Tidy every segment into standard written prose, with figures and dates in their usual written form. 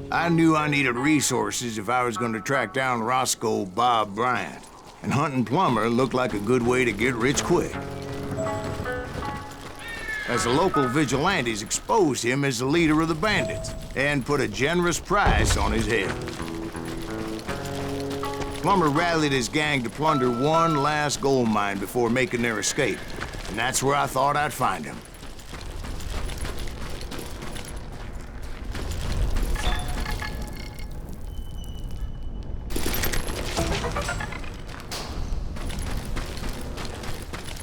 I knew I needed resources if I was going to track down Roscoe Bob Bryant, and hunting Plummer looked like a good way to get rich quick. As the local vigilantes exposed him as the leader of the bandits, and put a generous price on his head. Plummer rallied his gang to plunder one last gold mine before making their escape, and that's where I thought I'd find him.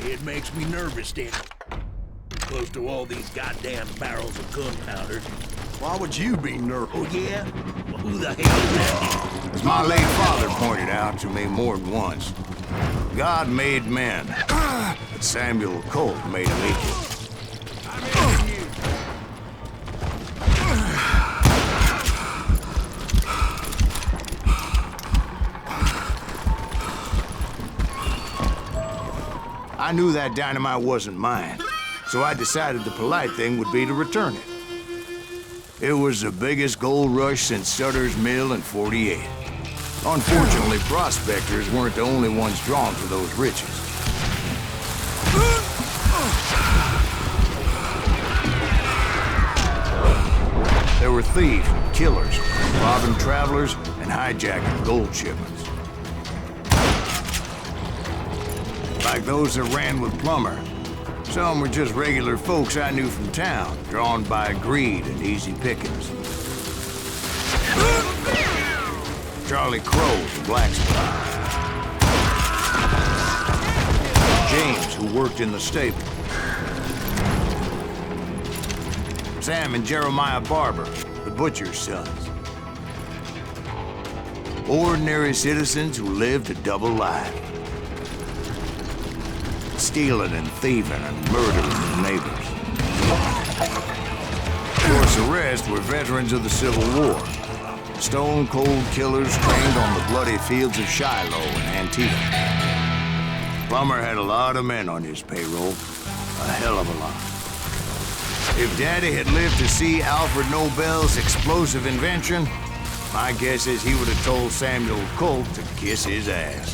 It makes me nervous, Danny. Close to all these goddamn barrels of gunpowder. Why would you be nervous? Oh, yeah? Well, who the hell is that? As my late father pointed out to me more than once, God made men, but Samuel Colt made them equal. I knew that dynamite wasn't mine, so I decided the polite thing would be to return it. It was the biggest gold rush since Sutter's Mill in '48. Unfortunately, prospectors weren't the only ones drawn to those riches. There were thieves and killers, robbing travelers and hijacking gold shipments. Like those that ran with Plummer. Some were just regular folks I knew from town, drawn by greed and easy pickings. Charlie Crow, the blacksmith. James, who worked in the stable. Sam and Jeremiah Barber, the butcher's sons. Ordinary citizens who lived a double life. Stealing and thieving and murdering their neighbors. Of course, the rest were veterans of the Civil War. Stone-cold killers trained on the bloody fields of Shiloh and Antietam. Plummer had a lot of men on his payroll. A hell of a lot. If Daddy had lived to see Alfred Nobel's explosive invention, my guess is he would have told Samuel Colt to kiss his ass.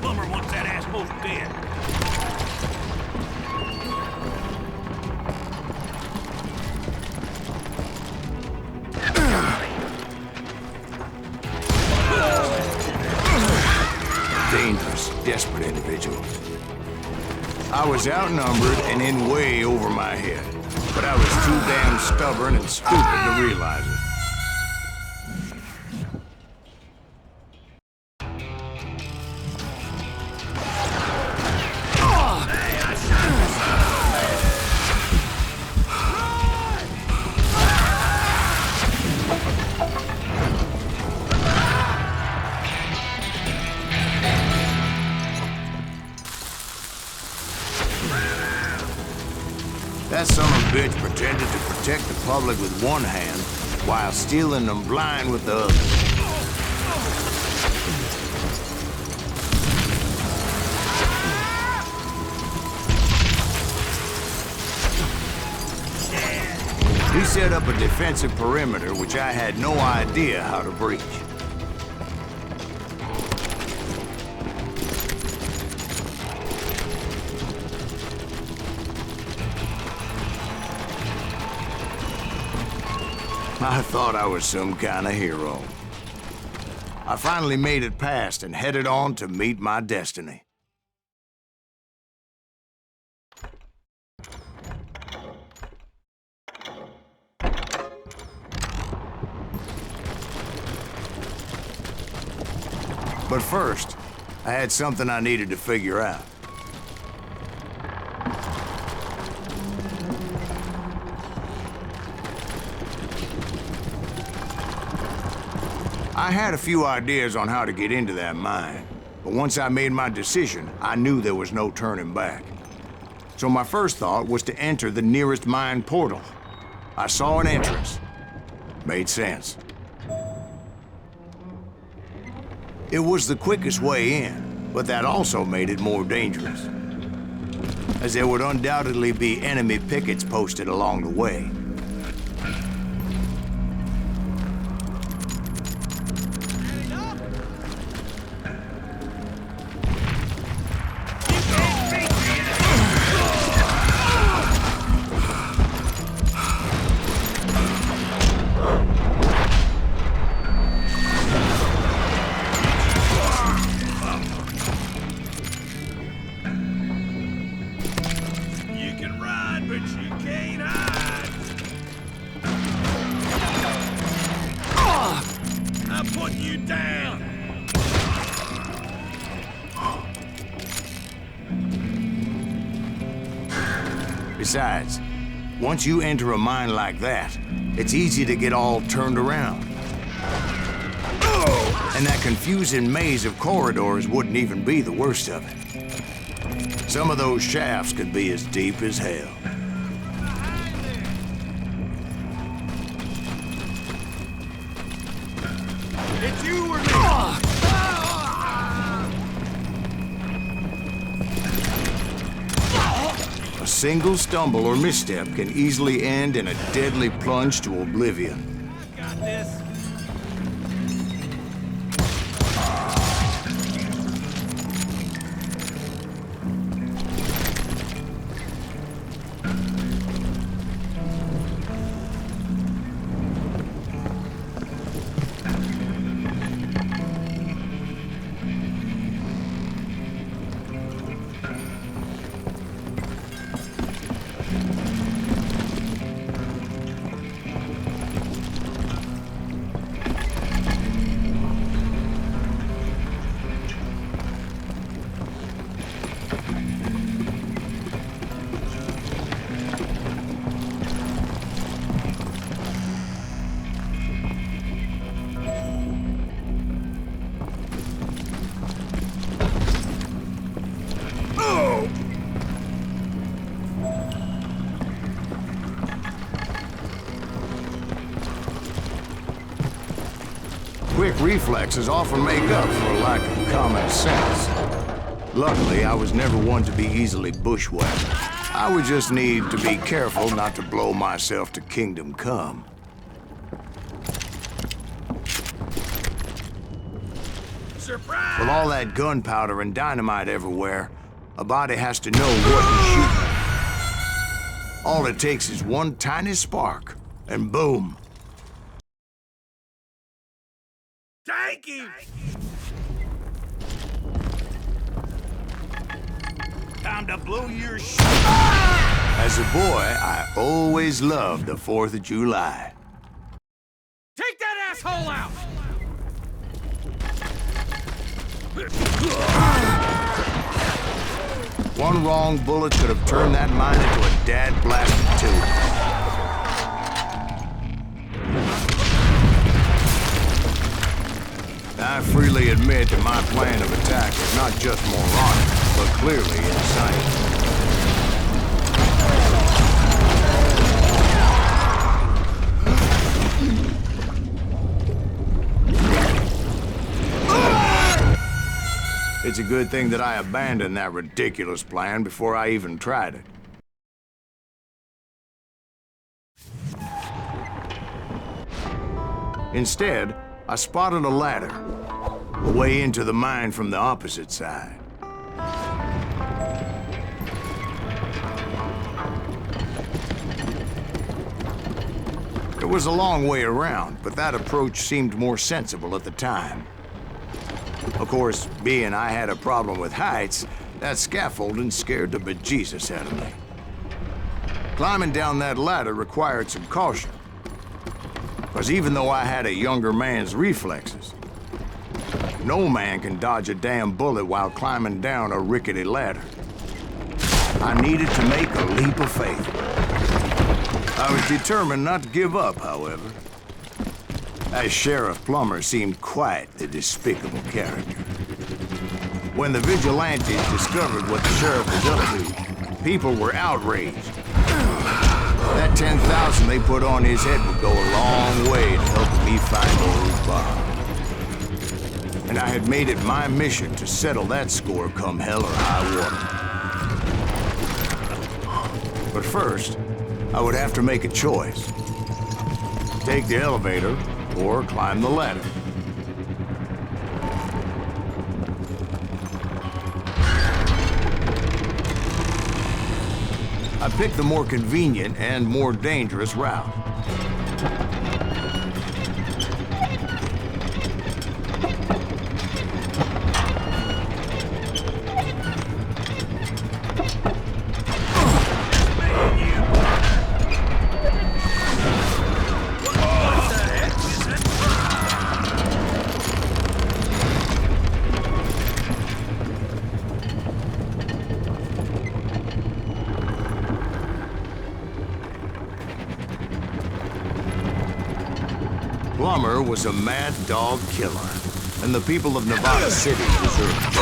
Plummer wants that asshole dead. Dangerous, desperate individual. I was outnumbered and in way over my head, but I was too damn stubborn and stupid to realize it. That son of a bitch pretended to protect the public with one hand while stealing them blind with the other. He set up a defensive perimeter which I had no idea how to breach. I thought I was some kind of hero. I finally made it past and headed on to meet my destiny. But first, I had something I needed to figure out. I had a few ideas on how to get into that mine, but once I made my decision, I knew there was no turning back. So my first thought was to enter the nearest mine portal. I saw an entrance. Made sense. It was the quickest way in, but that also made it more dangerous. as there would undoubtedly be enemy pickets posted along the way. Besides, once you enter a mine like that, it's easy to get all turned around. And that confusing maze of corridors wouldn't even be the worst of it. Some of those shafts could be as deep as hell. It's you or me! A single stumble or misstep can easily end in a deadly plunge to oblivion. Got this. Quick reflexes often make up for a lack of common sense. Luckily, I was never one to be easily bushwhacked. I would just need to be careful not to blow myself to kingdom come. Surprise! With all that gunpowder and dynamite everywhere, a body has to know what to shoot. All it takes is one tiny spark, and boom. Thank you! Time to blow your shit! As a boy, I always loved the 4th of July. Take that asshole out! One wrong bullet could have turned that mine into a dad-blasted tube. I freely admit that my plan of attack was not just moronic, but clearly insane. It's a good thing that I abandoned that ridiculous plan before I even tried it. Instead, I spotted a ladder, a way into the mine from the opposite side. It was a long way around, but that approach seemed more sensible at the time. Of course, being I had a problem with heights, that scaffolding scared the bejesus out of me. Climbing down that ladder required some caution. Because even though I had a younger man's reflexes, no man can dodge a damn bullet while climbing down a rickety ladder. I needed to make a leap of faith. I was determined not to give up, however. As Sheriff Plummer seemed quite a despicable character. When the vigilantes discovered what the sheriff was up to, people were outraged. That 10,000 they put on his head would go a long way to helping me find old Bob. And I had made it my mission to settle that score come hell or high water. But first, I would have to make a choice. Take the elevator or climb the ladder. I picked the more convenient and more dangerous route. Plummer was a mad dog killer, and the people of Nevada City deserved it.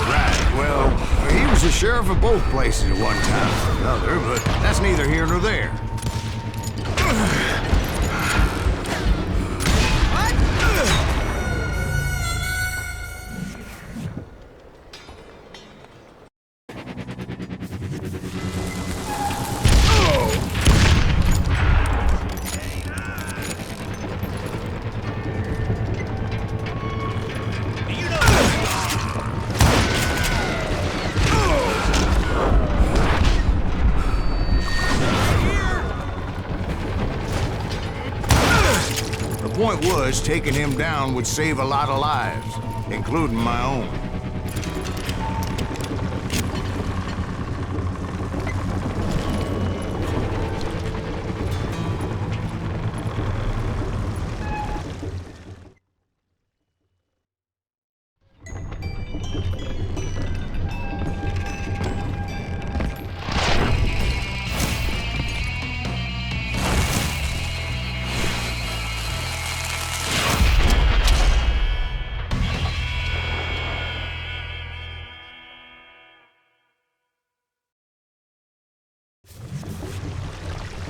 Right, well, he was the sheriff of both places at one time or another, but that's neither here nor there. The point was, taking him down would save a lot of lives, including my own.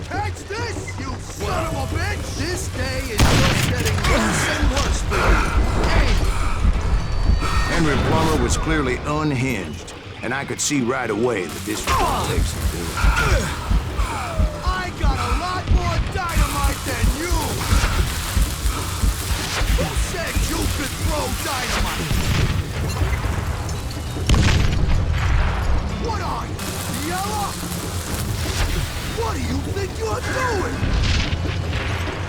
Catch this, you son of a bitch! This day is just getting worse and worse for you. Hey! Henry Plummer was clearly unhinged, and I could see right away that this was gonna take some doing. I got a lot more dynamite than you! Who said you could throw dynamite? What are you, yellow? What do you think you're doing?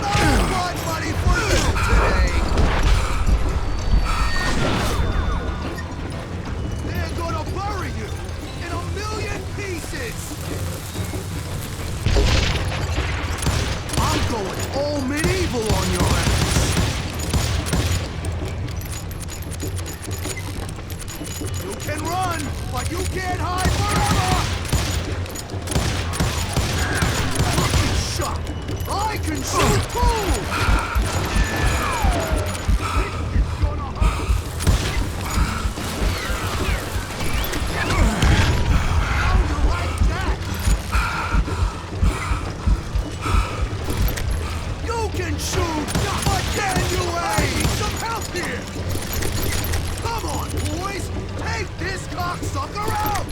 No blood money for you today! They're gonna bury you in a million pieces! I'm going all medieval on your ass! You can run, but you can't hide forever! I can shoot too! How you like that? You can shoot, but can you aim? Some help here! Come on, boys! Take this cocksucker out!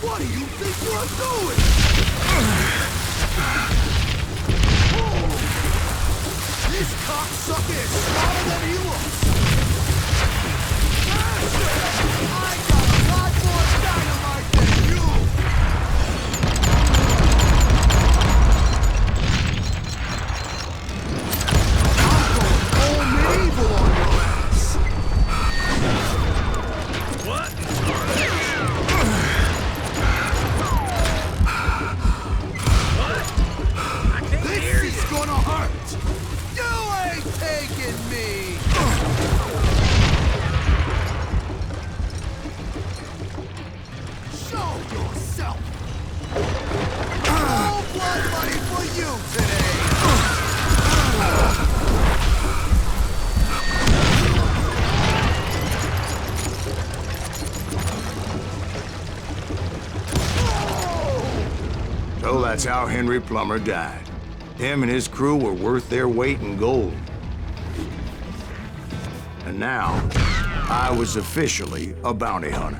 What do you think you're doing? This cocksucker is smarter than he looks! I got a lot more dynamite than you! I'm going full medieval on your ass! What? What? I can't hear This is you. gonna hurt! You ain't taking me! Show yourself! No blood money for you today! So that's how Henry Plummer died. Him and his crew were worth their weight in gold. And now, I was officially a bounty hunter.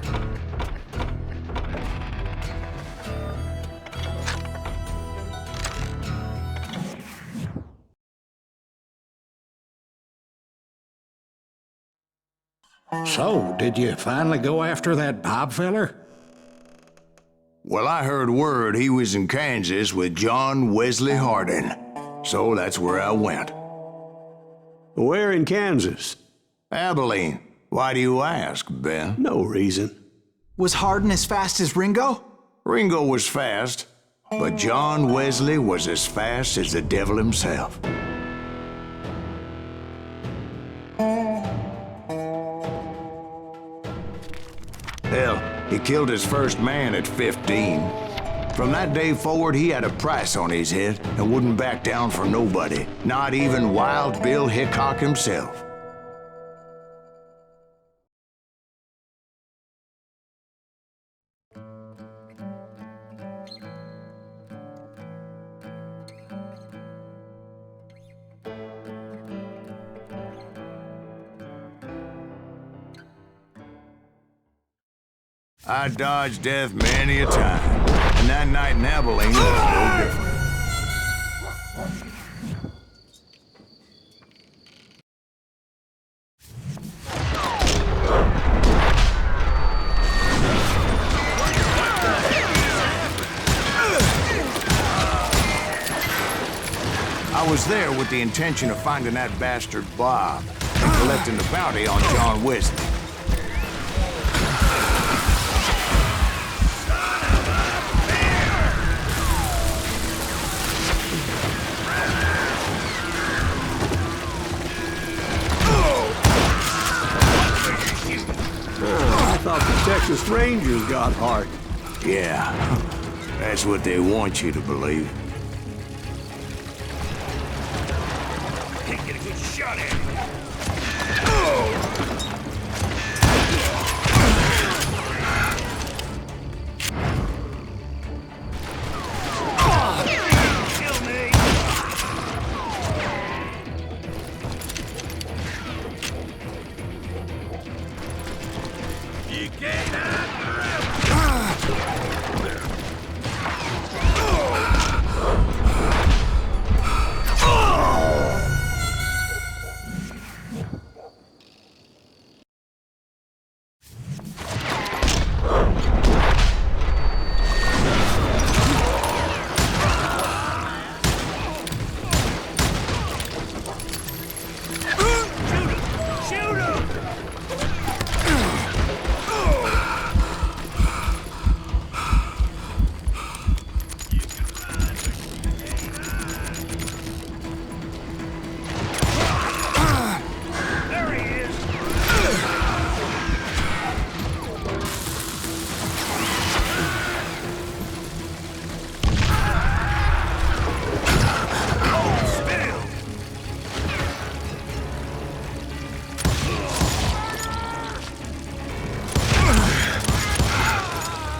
So, did you finally go after that Bob feller? Well, I heard word he was in Kansas with John Wesley Hardin. So that's where I went. Where in Kansas? Abilene. Why do you ask, Ben? No reason. Was Hardin as fast as Ringo? Ringo was fast, but John Wesley was as fast as the devil himself. Hell, he killed his first man at 15. From that day forward, he had a price on his head and wouldn't back down for nobody, not even Wild Bill Hickok himself. I dodged death many a time, and that night in Abilene was no different. I was there with the intention of finding that bastard Bob and collecting the bounty on John Wesley. I thought the Texas Rangers got Hardin. Yeah, that's what they want you to believe. Can't get a good shot at it. Kill me. You can't hide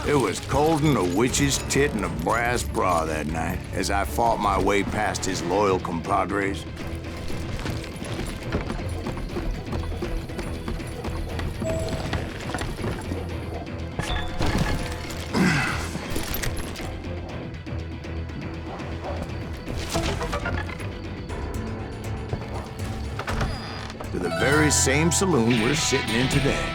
It was cold'n a witch's tit in a brass bra that night as I fought my way past his loyal compadres. the very same saloon we're sitting in today.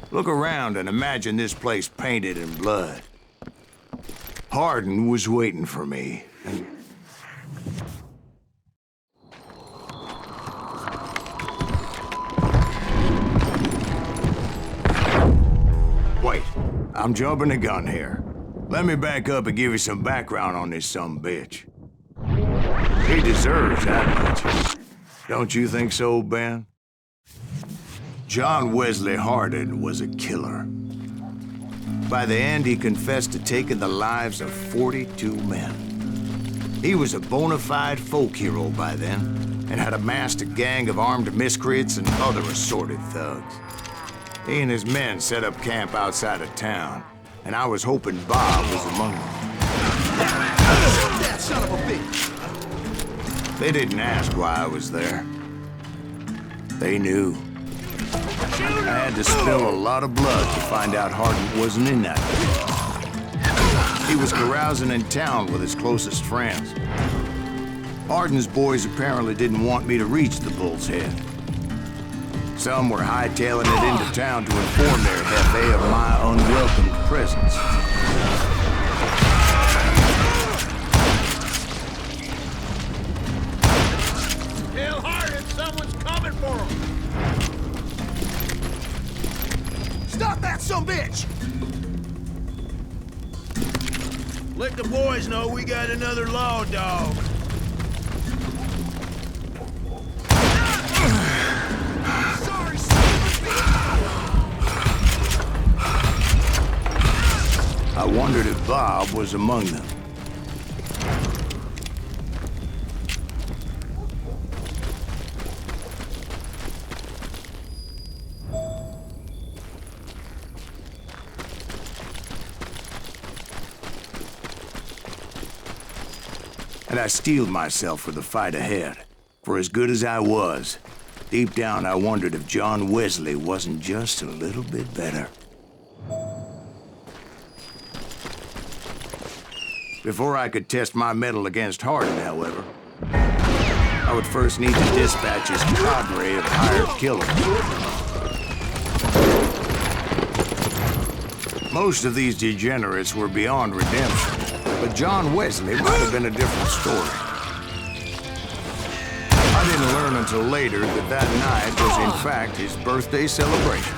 Look around and imagine this place painted in blood. Hardin was waiting for me, and... Wait, I'm jumping the gun here. Let me back up and give you some background on this sumbitch. He deserves that much. Don't you think so, Ben? John Wesley Hardin was a killer. By the end, he confessed to taking the lives of 42 men. He was a bona fide folk hero by then, and had amassed a gang of armed miscreants and other assorted thugs. He and his men set up camp outside of town, and I was hoping Bob was among them. That son of a bitch! They didn't ask why I was there. They knew. I had to spill a lot of blood to find out Hardin wasn't in that pit. He was carousing in town with his closest friends. Hardin's boys apparently didn't want me to reach the Bull's Head. Some were hightailing it into town to inform their Jefe of my unwelcome presence. Tell Hardin someone's coming for him! Stop that sumbitch! Let the boys know we got another law dog. Sorry, son. I wondered if Bob was among them. And I steeled myself for the fight ahead. For as good as I was, deep down I wondered if John Wesley wasn't just a little bit better. Before I could test my mettle against Hardin, however, I would first need to dispatch his cadre of hired killers. Most of these degenerates were beyond redemption. But John Wesley might have been a different story. I didn't learn until later that that night was in fact his birthday celebration.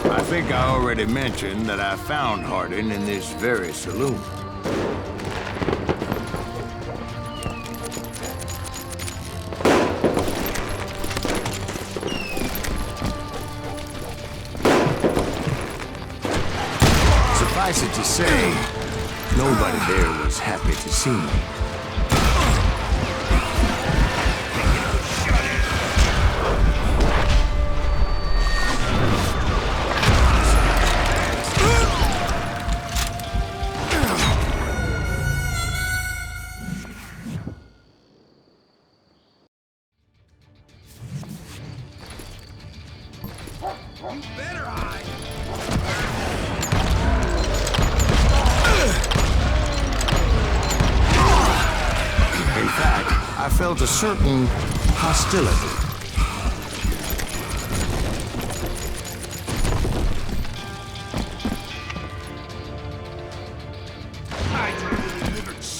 I think I already mentioned that I found Hardin in this very saloon. Suffice it to say, nobody there was happy to see me. Better hide! In fact, I felt a certain hostility.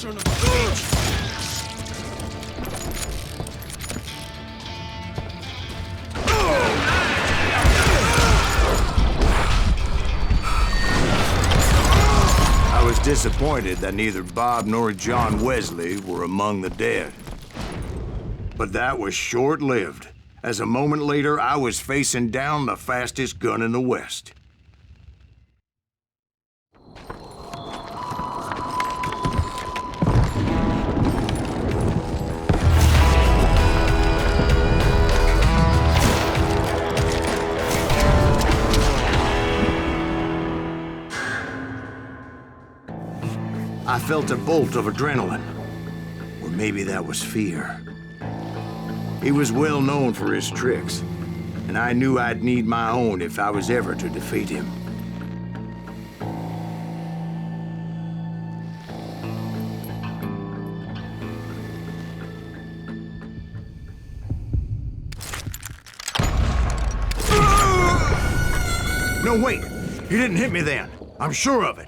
son of a bitch! I was disappointed that neither Bob nor John Wesley were among the dead. But that was short-lived, as a moment later I was facing down the fastest gun in the West. I felt a bolt of adrenaline, or maybe that was fear. He was well known for his tricks, and I knew I'd need my own if I was ever to defeat him. No, wait! You didn't hit me then. I'm sure of it.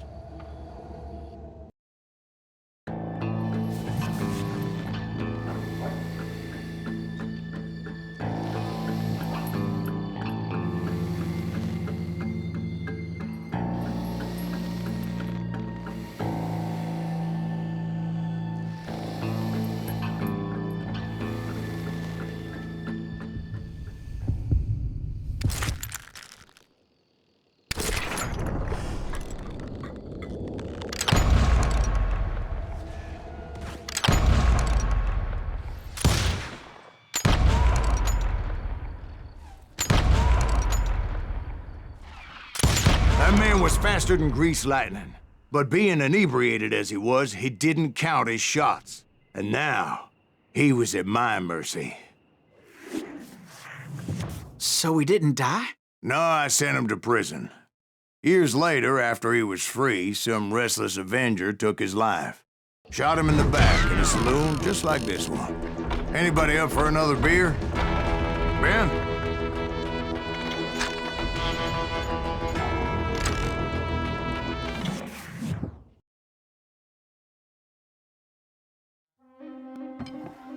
That man was faster than greased lightning. But being inebriated as he was, he didn't count his shots. And now, he was at my mercy. So he didn't die? No, I sent him to prison. Years later, after he was free, some restless avenger took his life. Shot him in the back in a saloon just like this one. Anybody up for another beer? Ben?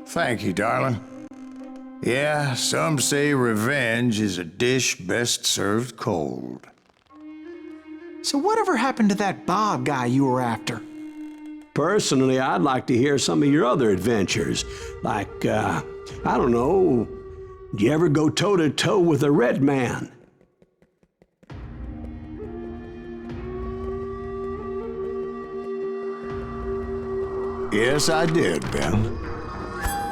Thank you, darling. Yeah, some say revenge is a dish best served cold. So whatever happened to that Bob guy you were after? Personally, I'd like to hear some of your other adventures. Like, I don't know, did you ever go toe-to-toe with a red man? Yes, I did, Ben.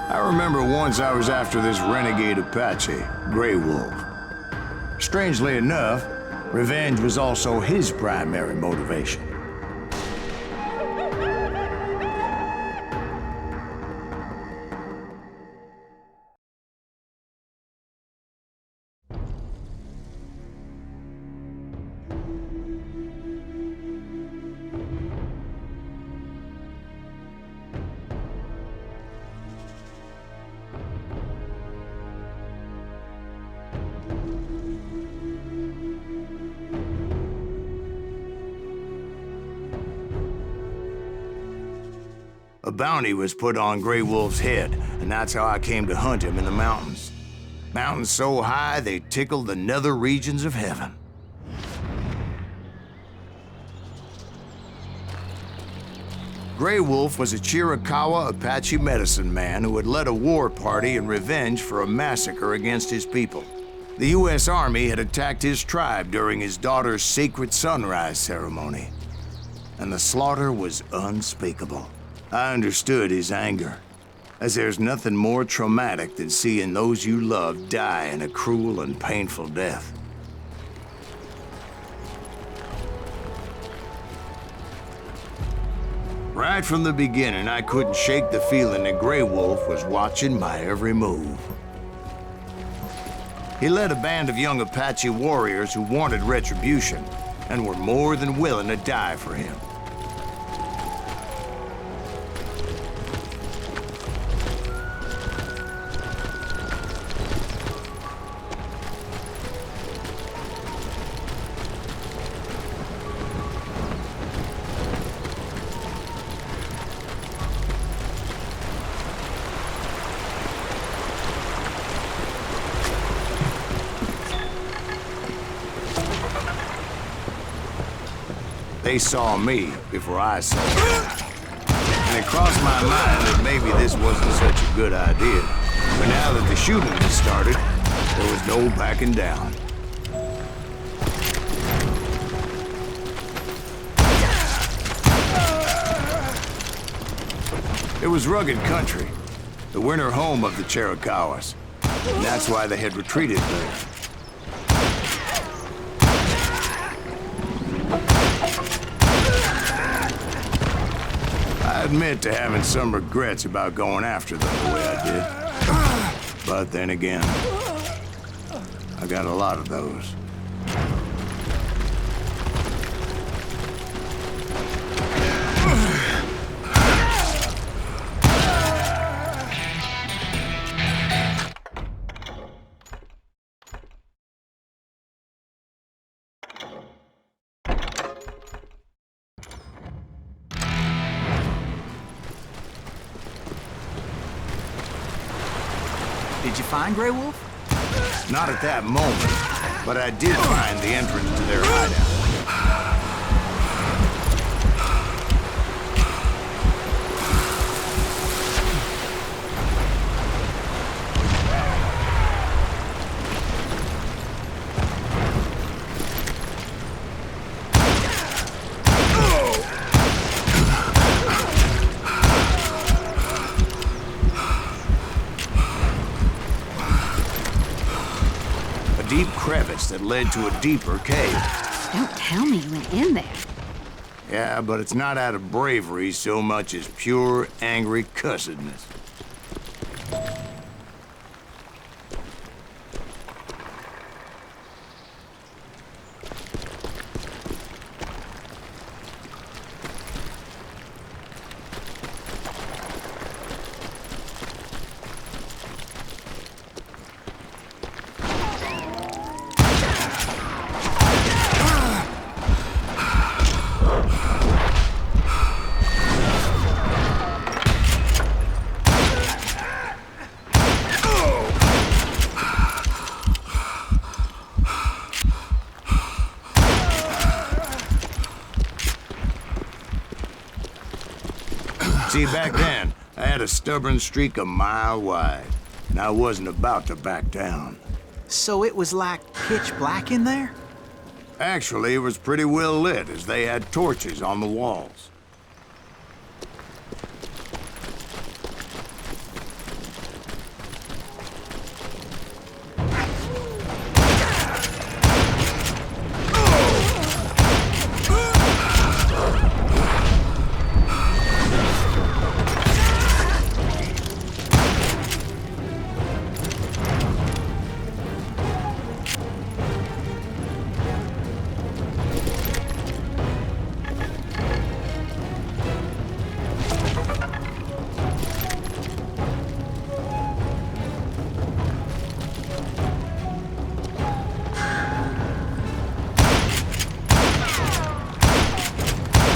I remember once I was after this renegade Apache, Grey Wolf. Strangely enough, revenge was also his primary motivation. A bounty was put on Grey Wolf's head, and that's how I came to hunt him in the mountains. Mountains so high they tickled the nether regions of heaven. Grey Wolf was a Chiricahua Apache medicine man who had led a war party in revenge for a massacre against his people. The U.S. Army had attacked his tribe during his daughter's sacred sunrise ceremony, and the slaughter was unspeakable. I understood his anger, as there's nothing more traumatic than seeing those you love die in a cruel and painful death. Right from the beginning, I couldn't shake the feeling that Grey Wolf was watching my every move. He led a band of young Apache warriors who wanted retribution and were more than willing to die for him. They saw me before I saw them. And it crossed my mind that maybe this wasn't such a good idea. But now that the shooting had started, there was no backing down. It was rugged country, the winter home of the Chiricahuas. And that's why they had retreated there. I admit to having some regrets about going after them the way I did. But then again, I got a lot of those. Did you find Grey Wolf? Not at that moment, but I did find the entrance to their hideout. Deep crevice that led to a deeper cave. Don't tell me you went in there. Yeah, but it's not out of bravery so much as pure, angry cussedness. See, back then, I had a stubborn streak a mile wide, and I wasn't about to back down. So it was like pitch black in there? Actually, it was pretty well lit, as they had torches on the walls.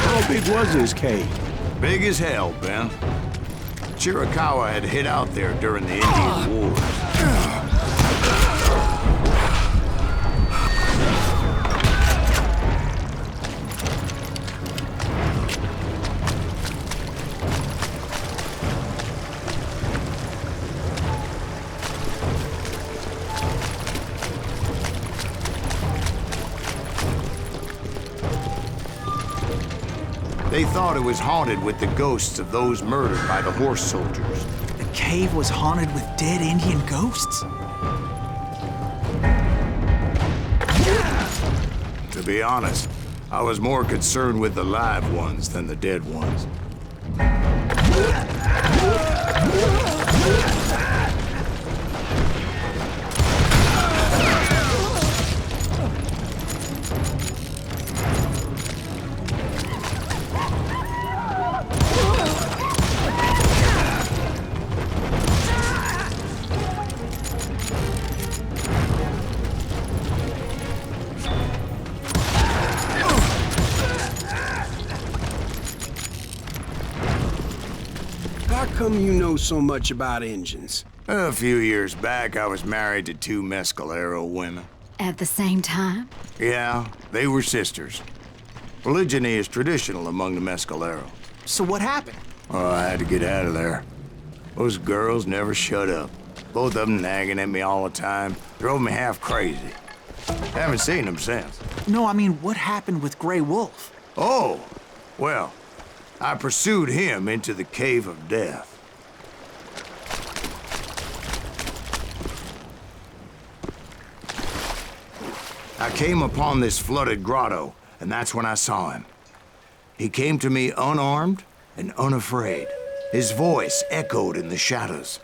How big was this cave? Big as hell, Ben. Chiricahua had hid out there during the Indian Wars. They thought it was haunted with the ghosts of those murdered by the horse soldiers. The cave was haunted with dead Indian ghosts? To be honest, I was more concerned with the live ones than the dead ones. How come you know so much about engines? A few years back, I was married to two Mescalero women. At the same time? Yeah, they were sisters. Polygyny is traditional among the Mescalero. So what happened? Oh, I had to get out of there. Those girls never shut up. Both of them nagging at me all the time. Drove me half crazy. Haven't seen them since. No, I mean, what happened with Grey Wolf? Oh, well, I pursued him into the Cave of Death. I came upon this flooded grotto, and that's when I saw him. He came to me unarmed and unafraid. His voice echoed in the shadows,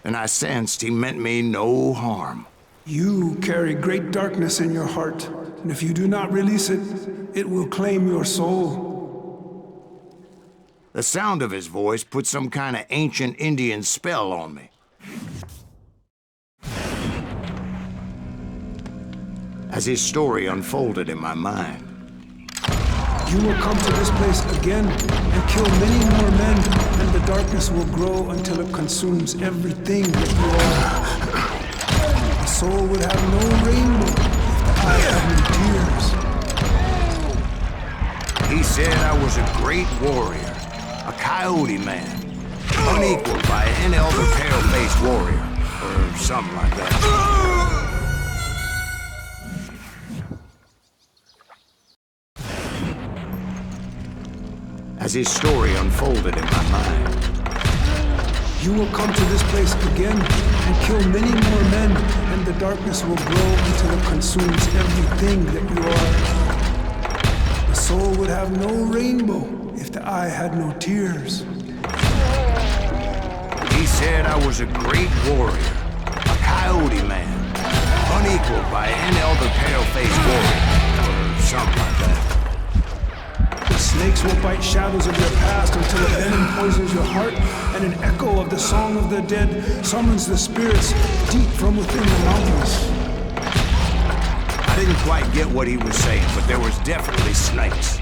and I sensed he meant me no harm. You carry great darkness in your heart, and if you do not release it, it will claim your soul. The sound of his voice put some kind of ancient Indian spell on me. As his story unfolded in my mind, You will come to this place again and kill many more men, and the darkness will grow until it consumes everything that you are. The soul would have no rainbow if the eye had no tears. he said I was a great warrior, a coyote man, unequaled by any other pale-faced warrior, or something like that. As his story unfolded in my mind, You will come to this place again and kill many more men, and the darkness will grow until it consumes everything that you are. The soul would have no rainbow if the eye had no tears. he said I was a great warrior, a coyote man, unequaled by any other pale-faced warrior, or something like that. The snakes will bite shadows of your past until a venom poisons your heart, and an echo of the song of the dead summons the spirits deep from within the mountains. I didn't quite get what he was saying, but there was definitely snakes.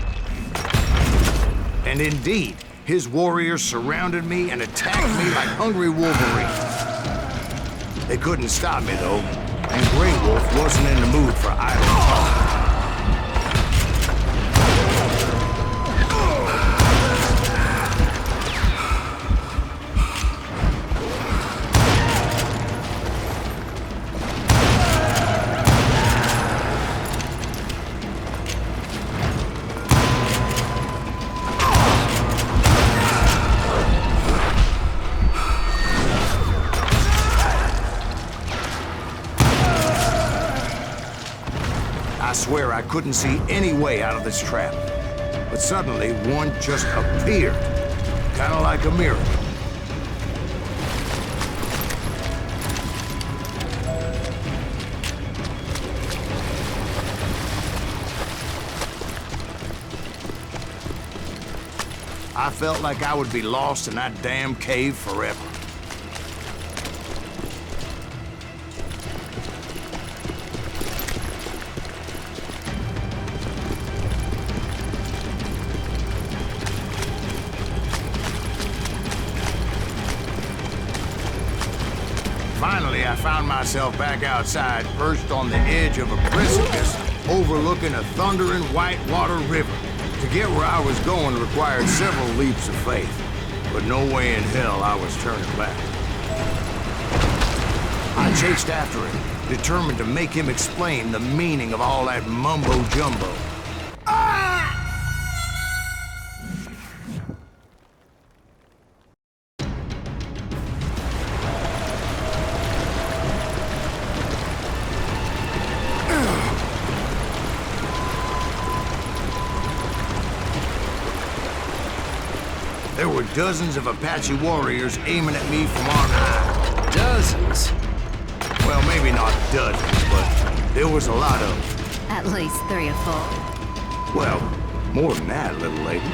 And indeed, his warriors surrounded me and attacked me like hungry wolverines. They couldn't stop me, though, and Grey Wolf wasn't in the mood for idle talk. I swear I couldn't see any way out of this trap. But suddenly, one just appeared. Kind of like a miracle. I felt like I would be lost in that damn cave forever. Finally, I found myself back outside, perched on the edge of a precipice, overlooking a thundering white water river. To get where I was going required several leaps of faith, but no way in hell I was turning back. I chased after him, determined to make him explain the meaning of all that mumbo-jumbo. There were dozens of Apache warriors aiming at me from on high. Dozens? Well, maybe not dozens, but there was a lot of them. At least 3 or 4. Well, more than that, little lady.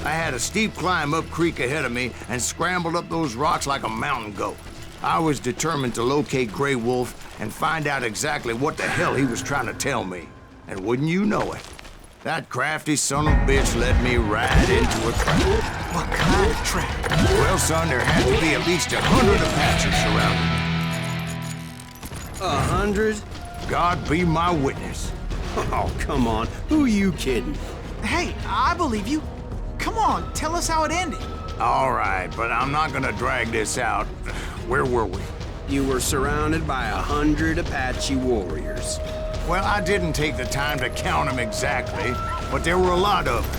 I had a steep climb up creek ahead of me and scrambled up those rocks like a mountain goat. I was determined to locate Grey Wolf and find out exactly what the hell he was trying to tell me. And wouldn't you know it, that crafty son of a bitch led me right into a trap. What kind of trap? Well, son, there had to be at least 100 Apaches surrounding me. 100? God be my witness. Oh, come on. Who are you kidding? Hey, I believe you. Come on, tell us how it ended. All right, but I'm not gonna drag this out. Where were we? You were surrounded by 100 Apache warriors. Well, I didn't take the time to count them exactly, but there were a lot of them.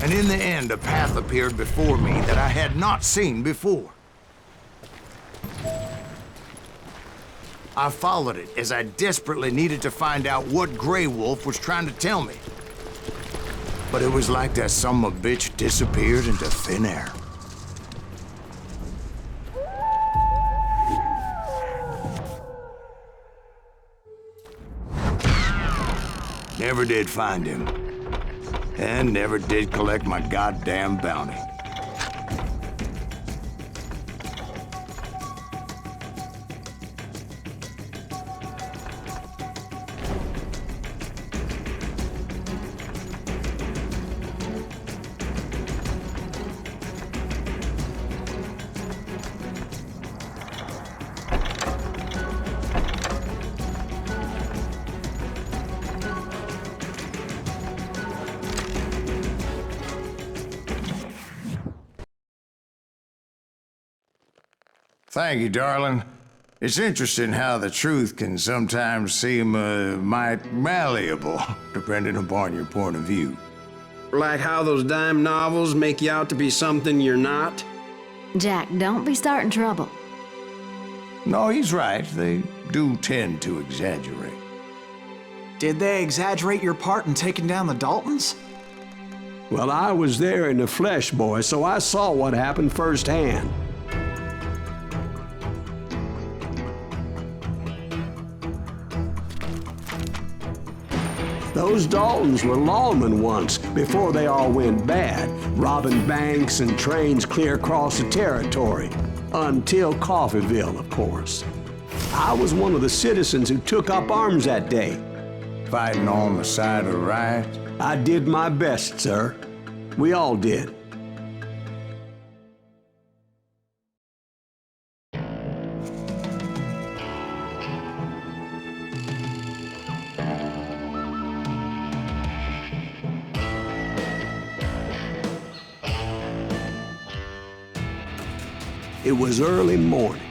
And in the end, a path appeared before me that I had not seen before. I followed it as I desperately needed to find out what Grey Wolf was trying to tell me. But it was like that son of a bitch disappeared into thin air. Never did find him. And never did collect my goddamn bounty. Thank you, darling. It's interesting how the truth can sometimes seem might malleable, depending upon your point of view. Like how those dime novels make you out to be something you're not? Jack, don't be starting trouble. No, he's right. They do tend to exaggerate. Did they exaggerate your part in taking down the Daltons? Well, I was there in the flesh, boy, so I saw what happened firsthand. Those Daltons were lawmen once, before they all went bad, robbing banks and trains clear across the territory. Until Coffeeville, of course. I was one of the citizens who took up arms that day. Fighting on the side of right? I did my best, sir. We all did. It was early morning.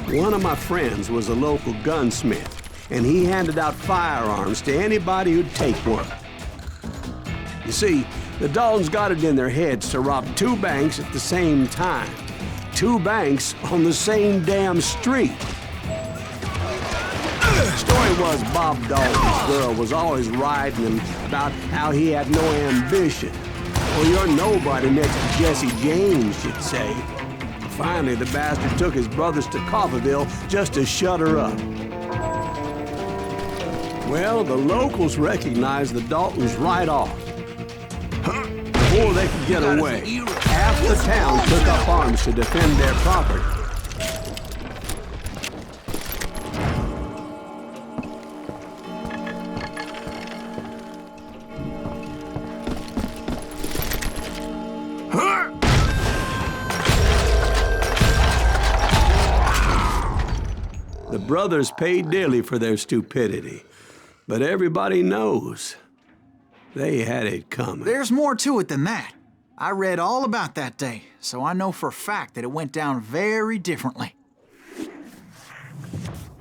One of my friends was a local gunsmith, and he handed out firearms to anybody who'd take one. You see, the Daltons got it in their heads to rob 2 banks at the same time. 2 banks on the same damn street. The story was Bob Dalton's girl was always riding him about how he had no ambition. Well, you're nobody next to Jesse James, she'd say. Finally, the bastard took his brothers to Coffeeville just to shut her up. Well, the locals recognized the Daltons right off. Before they could get away, half the town took up arms to defend their property. The brothers paid dearly for their stupidity, but everybody knows they had it coming. There's more to it than that. I read all about that day, so I know for a fact that it went down very differently.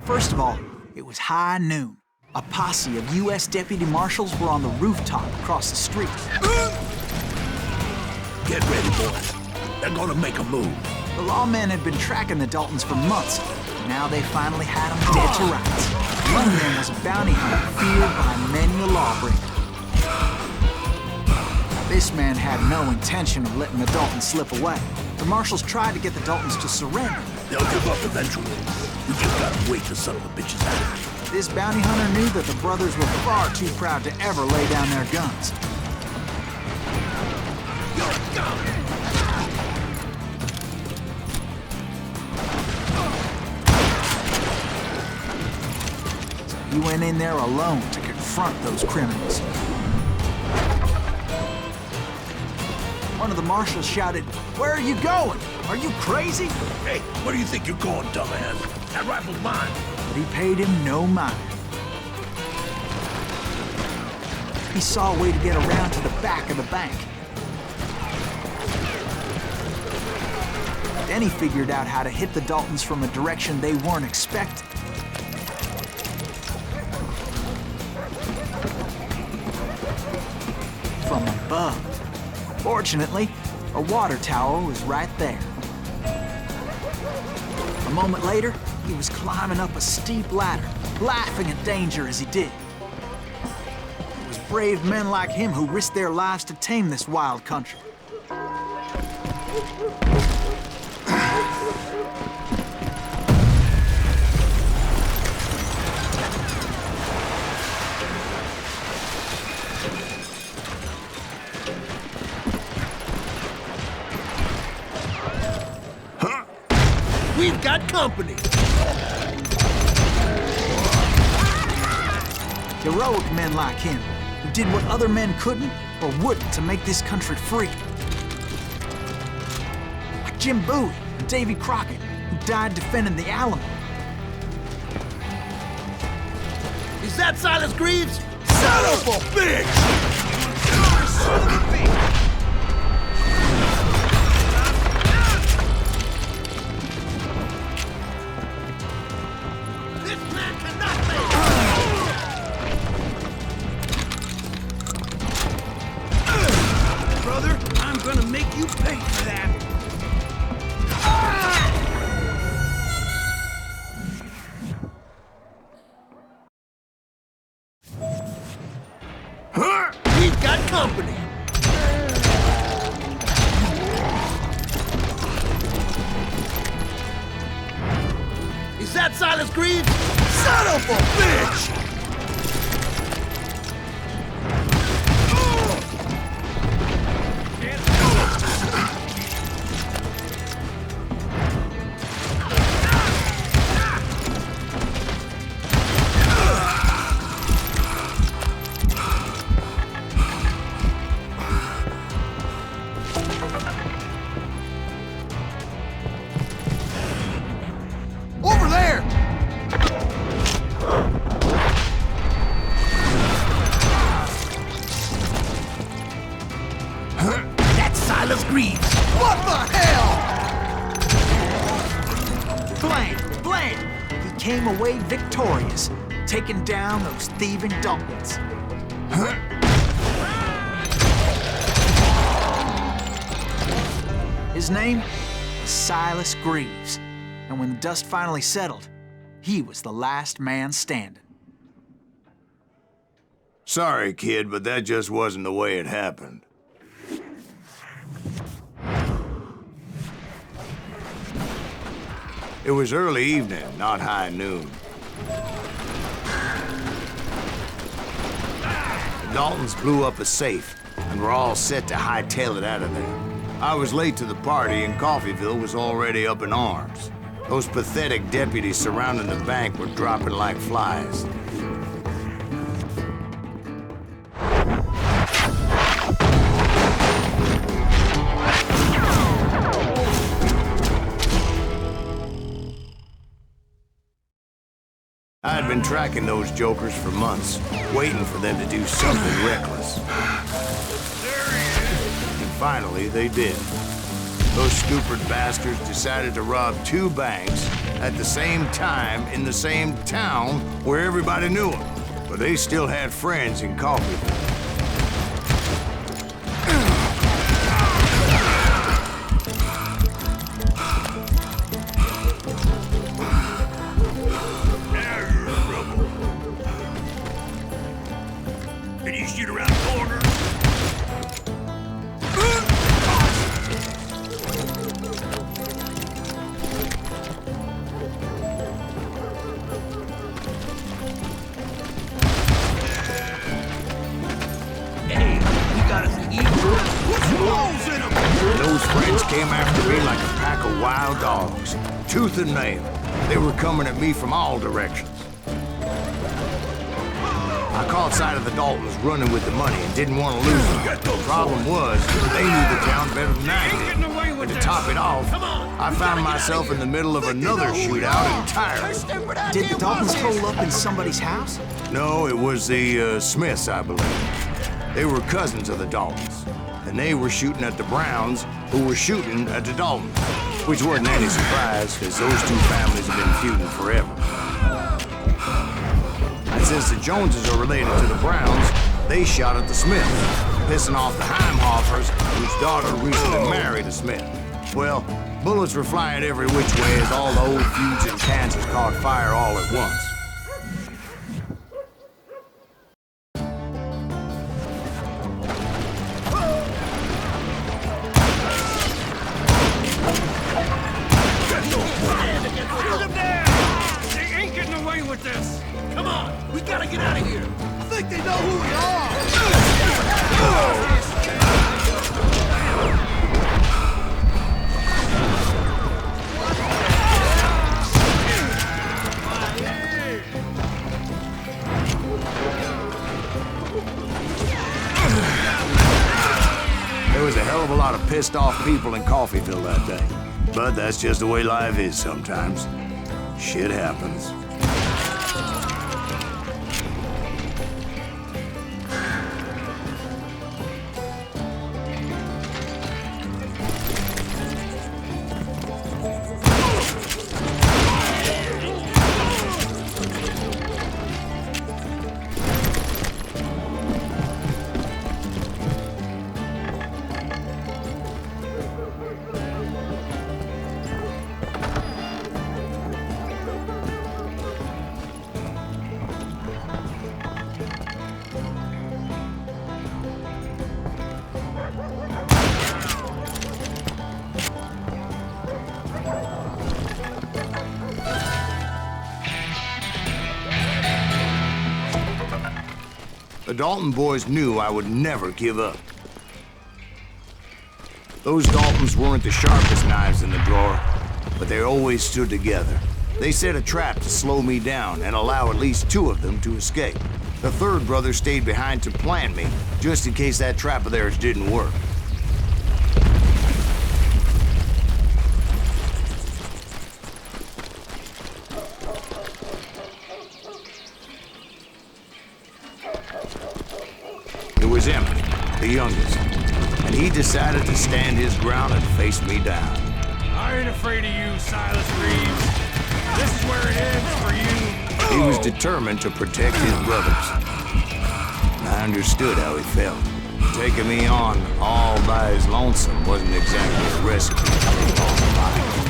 First of all, it was high noon. A posse of U.S. deputy marshals were on the rooftop across the street. Get ready, boys. They're gonna make a move. The lawmen had been tracking the Daltons for months. Now they finally had them dead to rights. One of them was a bounty hunter feared by many a lawbreaker. This man had no intention of letting the Daltons slip away. The marshals tried to get the Daltons to surrender. They'll give up eventually. We just gotta wait till some of the bitches out. This bounty hunter knew that the brothers were far too proud to ever lay down their guns. He went in there alone to confront those criminals. One of the marshals shouted, "Where are you going? Are you crazy?" Hey, where do you think you're going, dumbass? That rifle's mine. But he paid him no mind. He saw a way to get around to the back of the bank. Then he figured out how to hit the Daltons from a direction they weren't expecting. From above. Fortunately, a water tower was right there. A moment later, he was climbing up a steep ladder, laughing at danger as he did. It was brave men like him who risked their lives to tame this wild country. We've got company. Heroic men like him, who did what other men couldn't or wouldn't to make this country free. Like Jim Bowie and Davy Crockett, who died defending the Alamo. Is that Silas Greaves? Son of a bitch! Son of a bitch! Make you pay for that. We've got company. Is that Silas Greaves? Son of a bitch! Over there! That's Silas Greaves. What the hell? Blam! He came away victorious, taking down those thieving Daltons. His name was Silas Greaves, and when the dust finally settled, he was the last man standing. Sorry, kid, but that just wasn't the way it happened. It was early evening, not high noon. The Daltons blew up a safe, and were all set to hightail it out of there. I was late to the party, and Coffeyville was already up in arms. Those pathetic deputies surrounding the bank were dropping like flies. I had been tracking those jokers for months, waiting for them to do something reckless. And finally, they did. Those stupid bastards decided to rob 2 banks at the same time in the same town where everybody knew them. But they still had friends in Coffeeville. Can you shoot around corners? Hey, we got us an eagle. Put some holes in them! Those friends came after me like a pack of wild dogs, tooth and nail. They were coming at me from all directions. I caught sight of the Daltons running with the money and didn't want to lose them. The problem was, they knew the town better than I did. And to top it off, I found myself in the middle of another shootout entirely. Did the Daltons hole up in somebody's house? No, it was the Smiths, I believe. They were cousins of the Daltons, and they were shooting at the Browns, who were shooting at the Daltons, which wasn't any surprise, because those 2 families have been feuding forever. And since the Joneses are related to the Browns, they shot at the Smiths, pissing off the Heimhoffers, whose daughter recently married a Smith. Well, bullets were flying every which way as all the old feuds in Kansas caught fire all at once. Come on, we gotta get out of here. I think they know who we are! There was a hell of a lot of pissed off people in Coffeeville that day. But that's just the way life is sometimes. Shit happens. The Dalton boys knew I would never give up. Those Daltons weren't the sharpest knives in the drawer, but they always stood together. They set a trap to slow me down and allow at least 2 of them to escape. The 3rd brother stayed behind to plant me, just in case that trap of theirs didn't work. It was Emmett, the youngest, and he decided to stand his ground and face me down. I ain't afraid of you, Silas Greaves. This is where it ends for you. He was determined to protect his brothers. And I understood how he felt. Taking me on all by his lonesome wasn't exactly a recipe for a long life.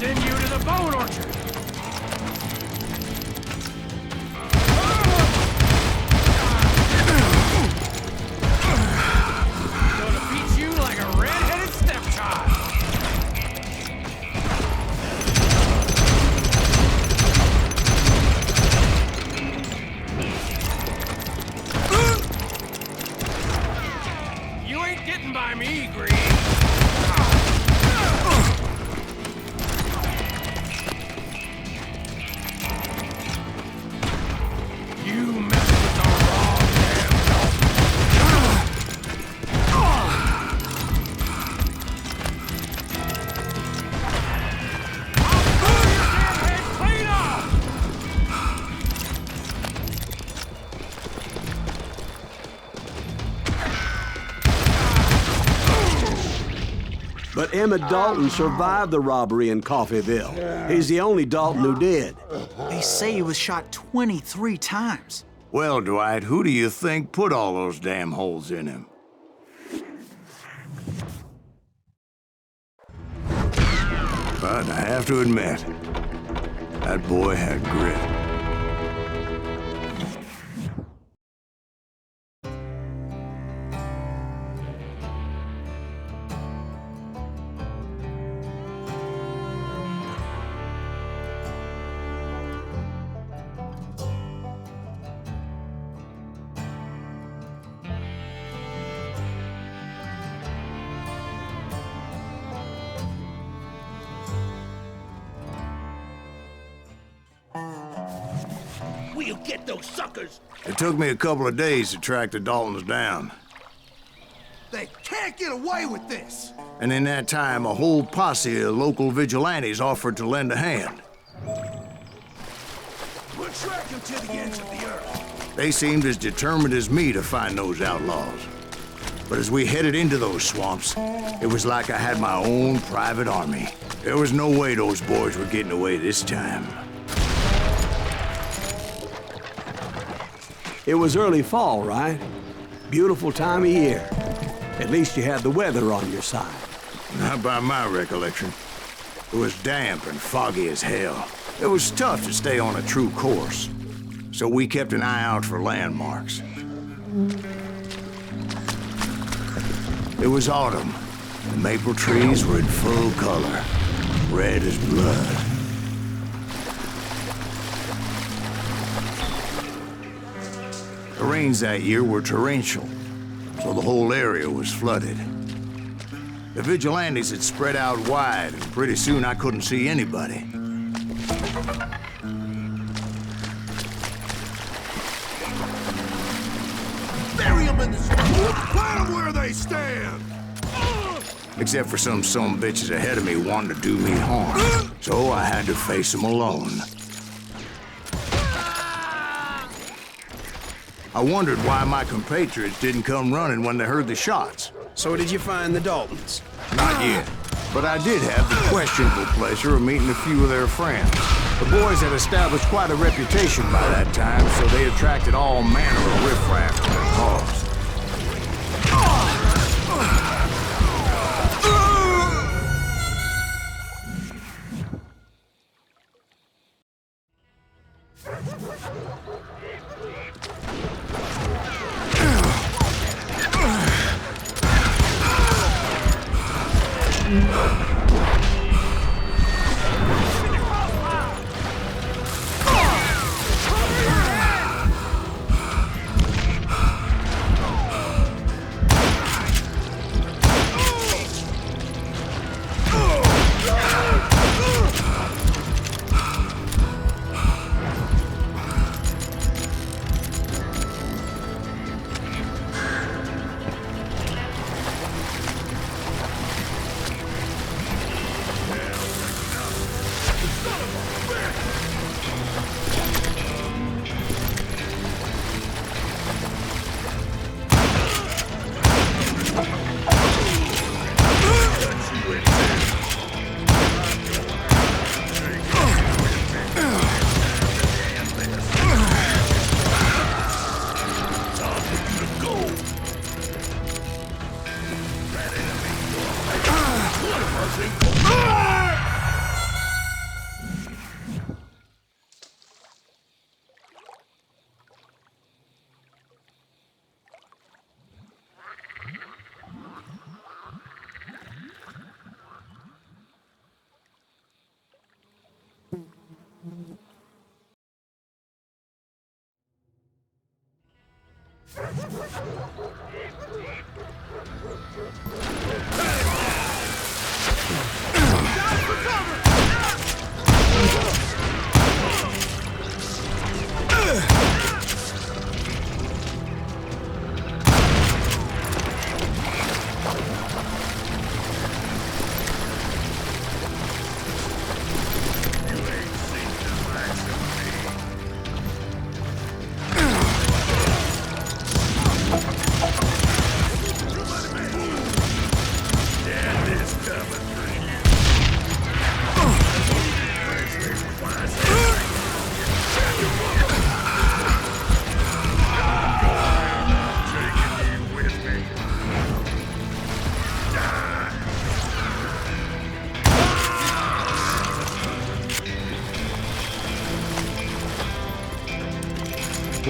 Send you to the bone orchard. getting by me, Greaves. You messed with the wrong damn But Emmett Dalton survived the robbery in Coffeyville. He's the only Dalton who did. They say he was shot 23 times. Well, Dwight, who do you think put all those damn holes in him? But I have to admit, that boy had grit. We'll get those suckers! It took me a couple of days to track the Daltons down. They can't get away with this! And in that time, a whole posse of local vigilantes offered to lend a hand. We'll track them to the ends of the earth. They seemed as determined as me to find those outlaws. But as we headed into those swamps, it was like I had my own private army. There was no way those boys were getting away this time. It was early fall, right? Beautiful time of year. At least you had the weather on your side. Not by my recollection. It was damp and foggy as hell. It was tough to stay on a true course. So we kept an eye out for landmarks. It was autumn. The maple trees were in full color, red as blood. The rains that year were torrential, so the whole area was flooded. The vigilantes had spread out wide, and pretty soon I couldn't see anybody. Bury them in the swamp! Plant them where they stand! Except for some bitches ahead of me wanting to do me harm. So I had to face them alone. I wondered why my compatriots didn't come running when they heard the shots. So did you find the Daltons? Not yet. But I did have the questionable pleasure of meeting a few of their friends. The boys had established quite a reputation by that time, so they attracted all manner of riffraff to their cause.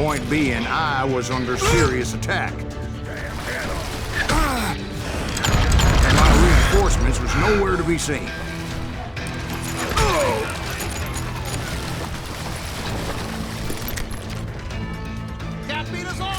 Point being, I was under serious attack. And my reinforcements was nowhere to be seen. Can't beat us all!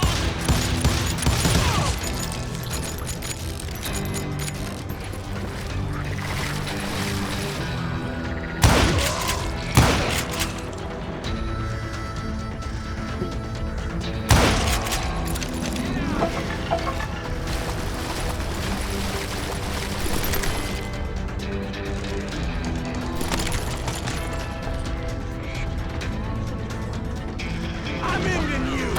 I'm ending you!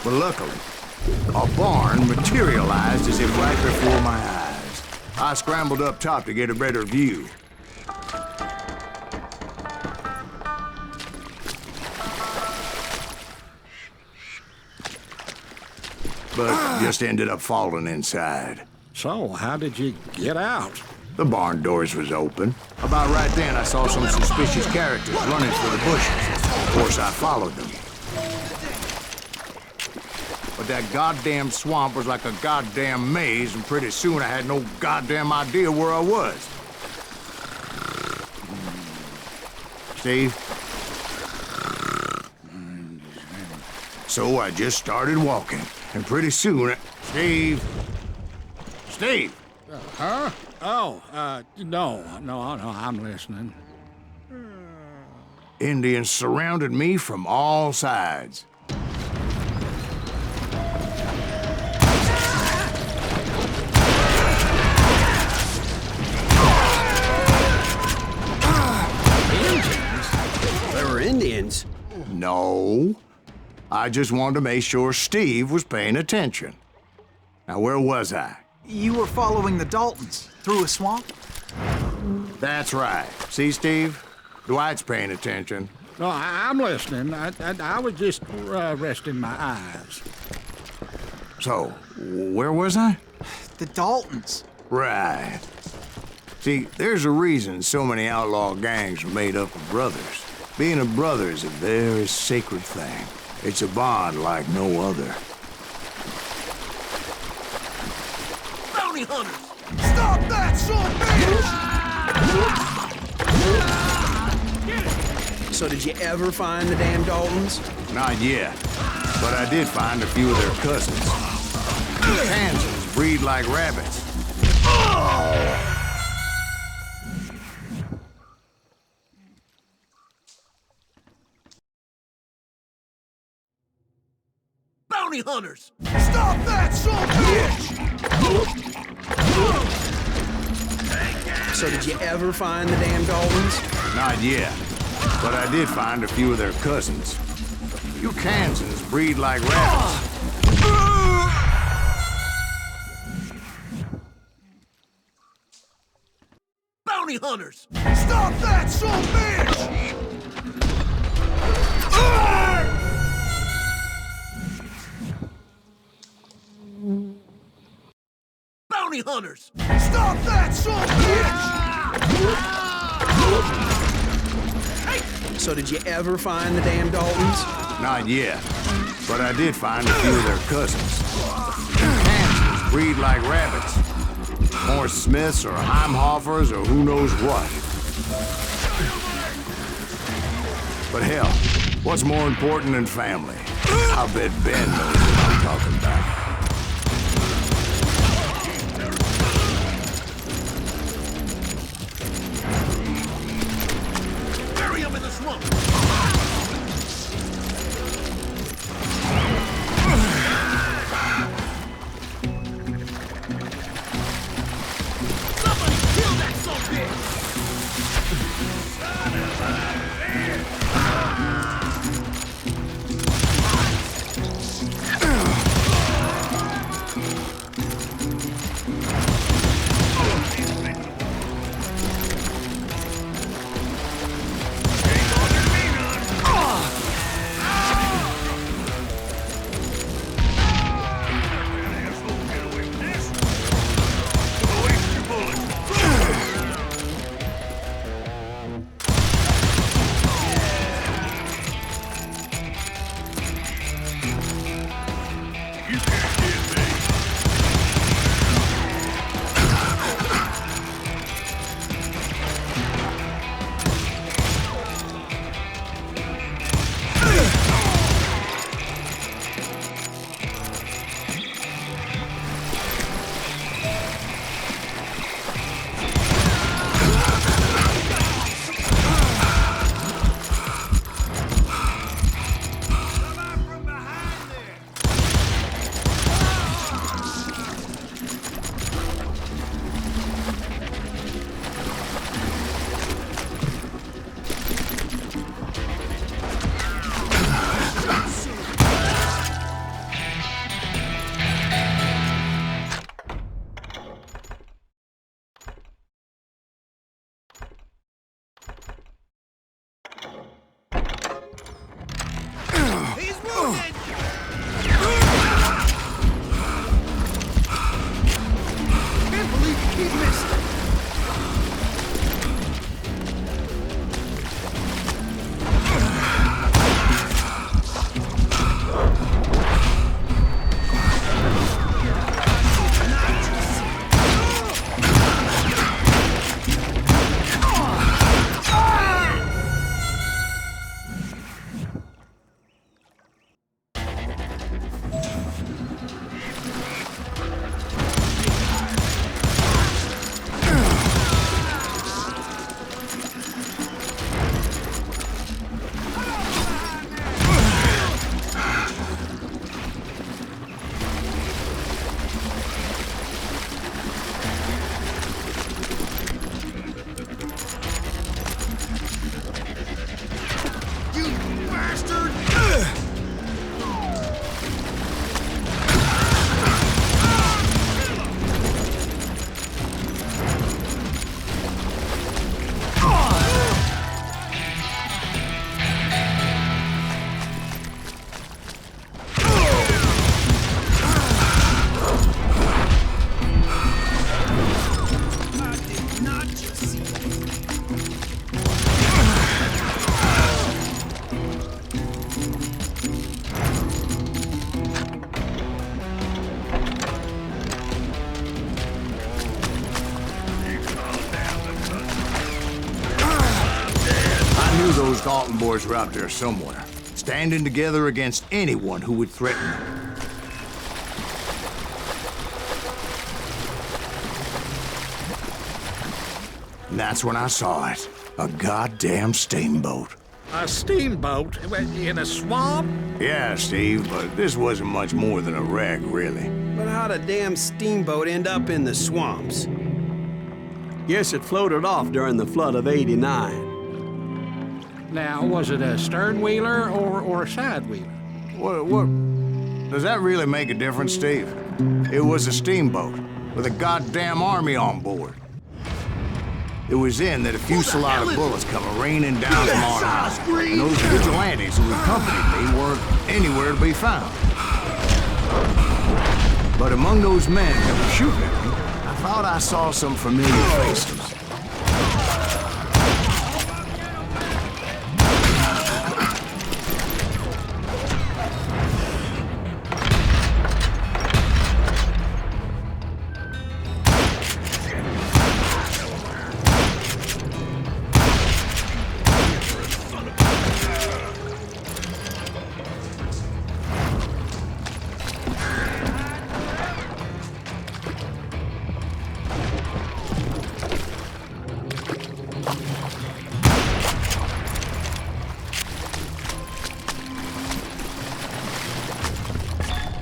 But luckily, a barn materialized as if right before my eyes. I scrambled up top to get a better view. But just ended up falling inside. So, how did you get out? The barn doors was open. About right then, I saw some suspicious characters running for the bushes. Of course, I followed them. But that goddamn swamp was like a goddamn maze, and pretty soon I had no goddamn idea where I was. Steve? So I just started walking, and pretty soon, Steve? Steve! Huh? Oh, no, I'm listening. Indians surrounded me from all sides. There were Indians. No. I just wanted to make sure Steve was paying attention. Now, where was I? You were following the Daltons through a swamp? That's right. See, Steve? Dwight's paying attention. No, I'm listening. I was just resting my eyes. So, where was I? The Daltons. Right. See, there's a reason so many outlaw gangs are made up of brothers. Being a brother is a very sacred thing. It's a bond like no other. Bounty hunters! Stop that, son bitch! So did you ever find the damn Daltons? Not yet. But I did find a few of their cousins. These Kansans breed like rabbits. Bounty hunters! Stop that, son bitch! So did you ever find the damn Daltons? Not yet. But I did find a few of their cousins. You Kansans breed like rabbits. Bounty hunters! Stop that, son bitch! Bounty hunters! Stop that, son bitch! So did you ever find the damn Daltons? Not yet. But I did find a few of their cousins. Kansans breed like rabbits. More Smiths or Heimhoffers or who knows what. But hell, what's more important than family? I bet Ben knows what I'm talking about. Bury him in the swamp! Somebody kill that son of a bitch! knew those Dalton boys were out there somewhere, standing together against anyone who would threaten them. And that's when I saw it. A goddamn steamboat. A steamboat? In a swamp? Yeah, Steve, but this wasn't much more than a wreck, really. But how'd a damn steamboat end up in the swamps? Guess it floated off during the flood of '89. Now, was it a stern-wheeler or a side-wheeler? What? Does that really make a difference, Steve? It was a steamboat with a goddamn army on board. It was then that a fusillade of bullets come raining down from on high, and those vigilantes who accompanied me weren't anywhere to be found. But among those men that were shooting at me, I thought I saw some familiar faces.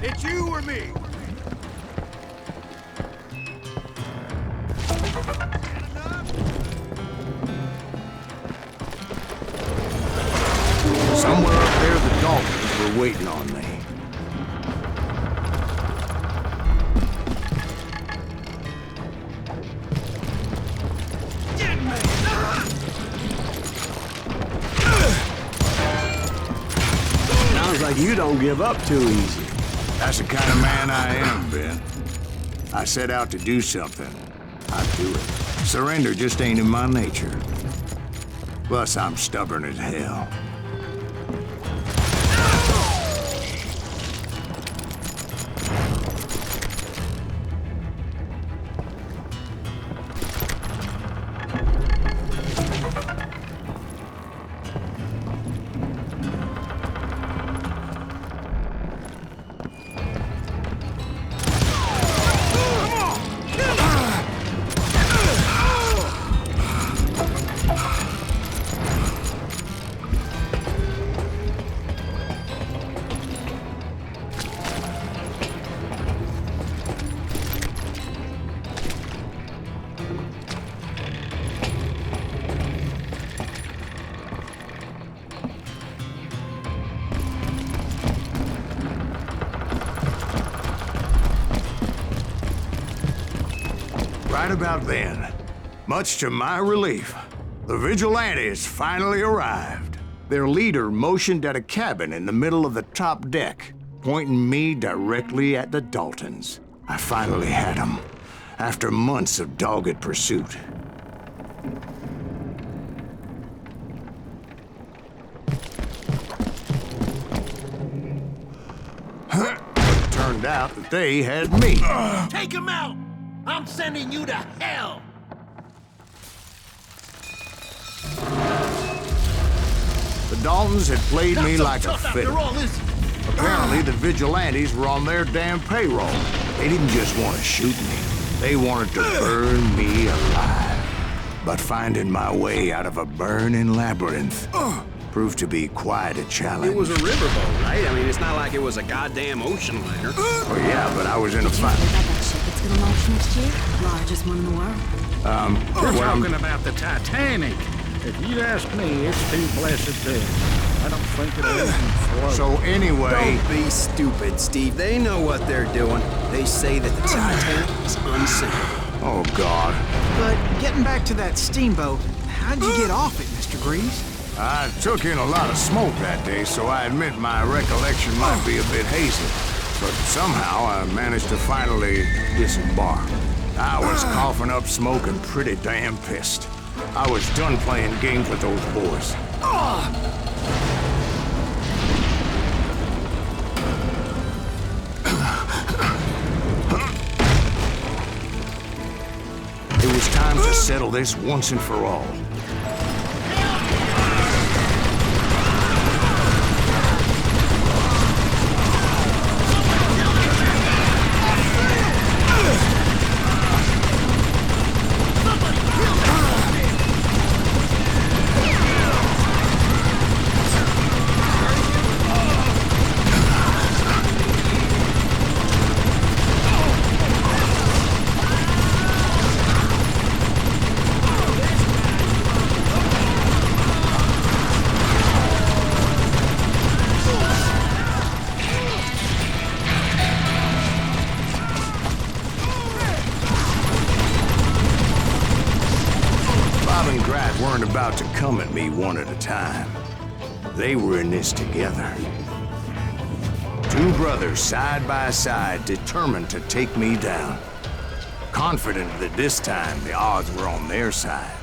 It's you or me? Somewhere up there, the Daltons were waiting on me. Sounds like you don't give up too easy. That's the kind of man I am, Ben. I set out to do something. I do it. Surrender just ain't in my nature. Plus, I'm stubborn as hell. Right about then, much to my relief, the vigilantes finally arrived. Their leader motioned at a cabin in the middle of the top deck, pointing me directly at the Daltons. I finally had them, after months of dogged pursuit. It turned out that they had me. Take him out! I'm sending you to hell! The Daltons had played me Not so like a tough after fiddle. all, is he? Apparently, the vigilantes were on their damn payroll. They didn't just want to shoot me. They wanted to burn me alive. But finding my way out of a burning labyrinth proved to be quite a challenge. It was a riverboat, right? I mean, it's not like it was a goddamn ocean liner. Oh, yeah, but I was in a fight. About that ship that's gonna launch next year? Largest one in the world. We're well, talking about the Titanic. If you'd ask me, it's too blessed dead. I don't think it'll even float. So anyway, Don't be stupid, Steve. They know what they're doing. They say that the Titanic is unsinkable. oh God, But getting back to that steamboat, how'd you get off it, Mr. Greaves? I took in a lot of smoke that day, so I admit my recollection might be a bit hazy. But somehow I managed to finally disembark. I was coughing up smoke and pretty damn pissed. I was done playing games with those boys. It was time to settle this once and for all. Bob and Grat weren't about to come at me one at a time. They were in this together. Two brothers side by side, determined to take me down. Confident that this time the odds were on their side.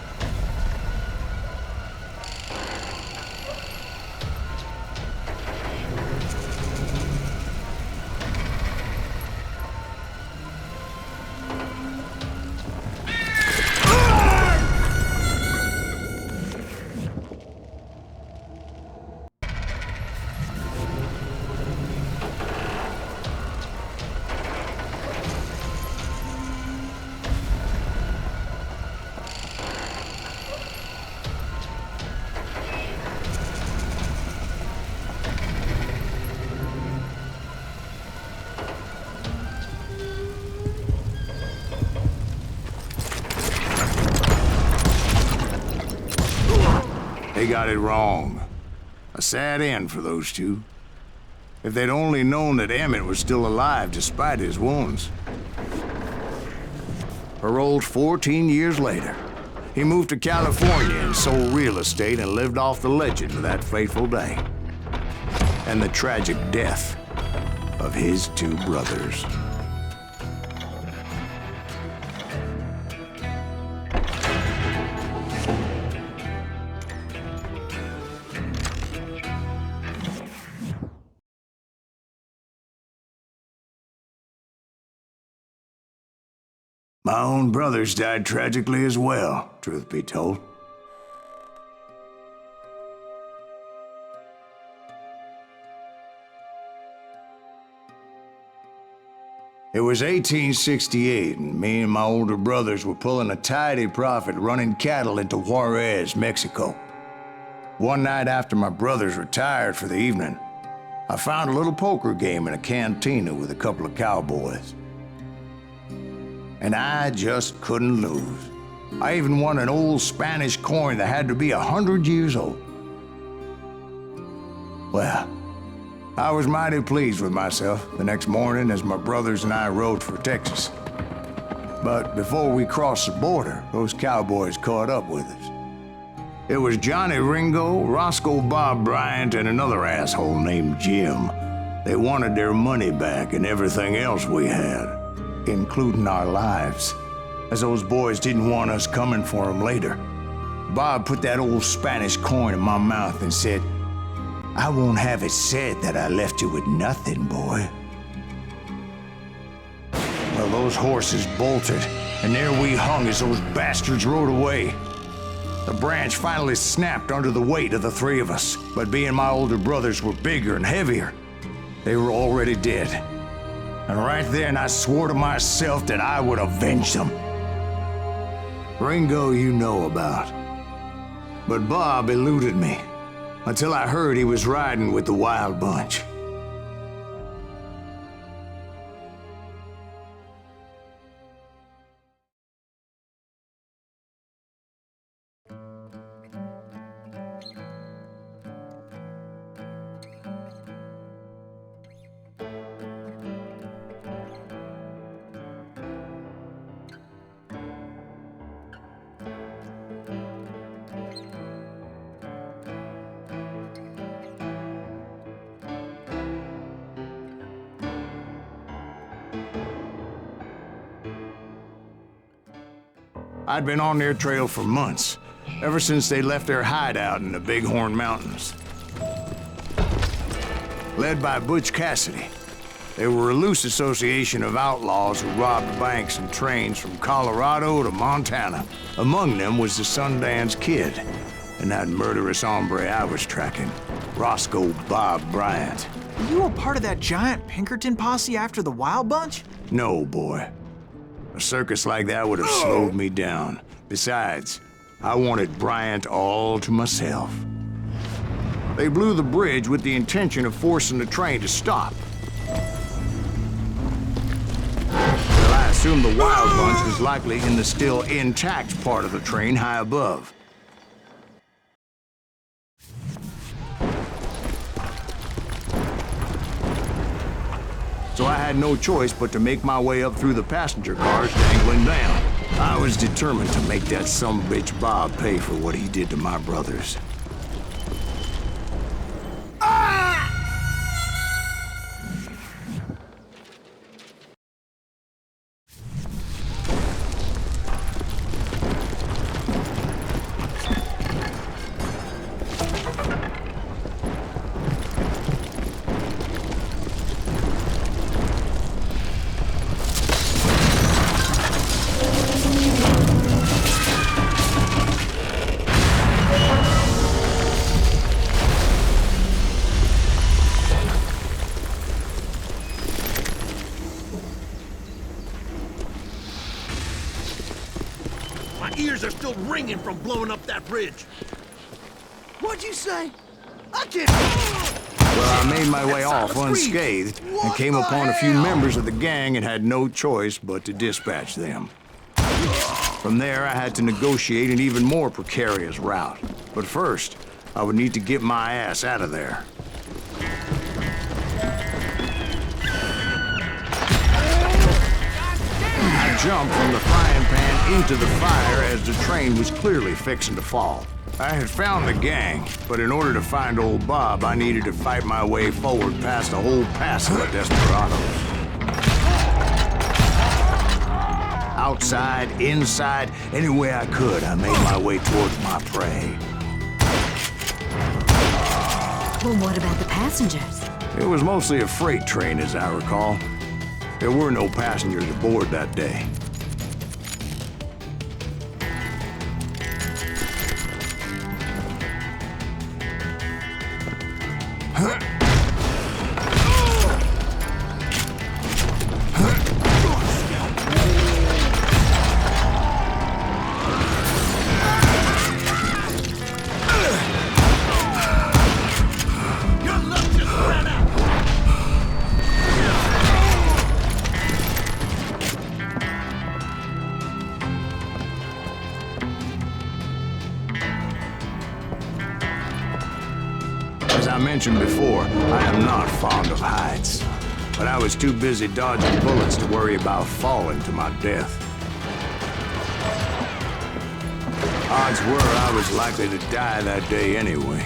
They got it wrong. A sad end for those two. If they'd only known that Emmett was still alive despite his wounds. Paroled 14 years later, he moved to California and sold real estate and lived off the legend of that fateful day. And the tragic death of his two brothers. My own brothers died tragically as well, truth be told. It was 1868, and me and my older brothers were pulling a tidy profit running cattle into Juarez, Mexico. One night after my brothers retired for the evening, I found a little poker game in a cantina with a couple of cowboys. And I just couldn't lose. I even won an old Spanish coin that had to be 100 years old. Well, I was mighty pleased with myself the next morning as my brothers and I rode for Texas. But before we crossed the border, those cowboys caught up with us. It was Johnny Ringo, Roscoe Bob Bryant, and another asshole named Jim. They wanted their money back and everything else we had, including our lives, as those boys didn't want us coming for them later. Bob put that old Spanish coin in my mouth and said, "I won't have it said that I left you with nothing, boy." Well, those horses bolted, and there we hung as those bastards rode away. The branch finally snapped under the weight of the three of us, but being my older brothers were bigger and heavier, they were already dead. And right then, I swore to myself that I would avenge them. Ringo you know about. But Bob eluded me, until I heard he was riding with the Wild Bunch. I'd been on their trail for months, ever since they left their hideout in the Bighorn Mountains. Led by Butch Cassidy, they were a loose association of outlaws who robbed banks and trains from Colorado to Montana. Among them was the Sundance Kid, and that murderous hombre I was tracking, Roscoe Bob Bryant. Were you a part of that giant Pinkerton posse after the Wild Bunch? No, boy. A circus like that would have slowed me down. Besides, I wanted Bryant all to myself. They blew the bridge with the intention of forcing the train to stop. Well, I assumed the Wild Bunch was likely in the still intact part of the train high above. So I had no choice but to make my way up through the passenger cars dangling down. I was determined to make that sumbitch Bob pay for what he did to my brothers. My ears are still ringing from blowing up that bridge. What'd you say? I can't... Well, I made my way off unscathed and came upon a few members of the gang and had no choice but to dispatch them. From there, I had to negotiate an even more precarious route. But first, I would need to get my ass out of there. I jumped from the frying pan into the fire as the train was clearly fixing to fall. I had found the gang, but in order to find old Bob, I needed to fight my way forward past a whole passel of desperados. Outside, inside, any way I could, I made my way towards my prey. Well, what about the passengers? It was mostly a freight train, as I recall. There were no passengers aboard that day. As I mentioned before, I am not fond of heights, but I was too busy dodging bullets to worry about falling to my death. Odds were I was likely to die that day anyway,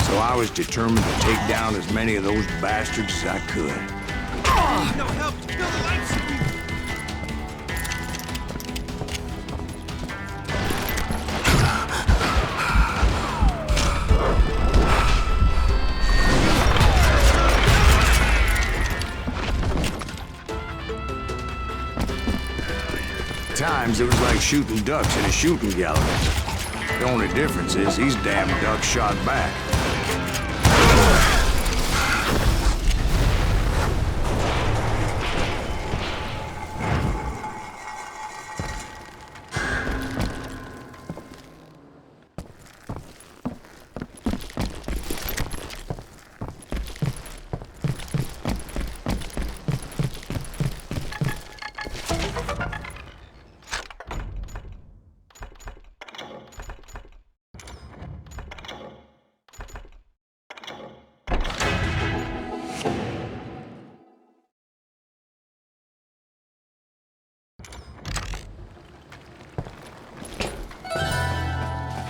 so I was determined to take down as many of those bastards as I could. No help to kill the lights! Times it was like shooting ducks in a shooting gallery. The only difference is these damn ducks shot back.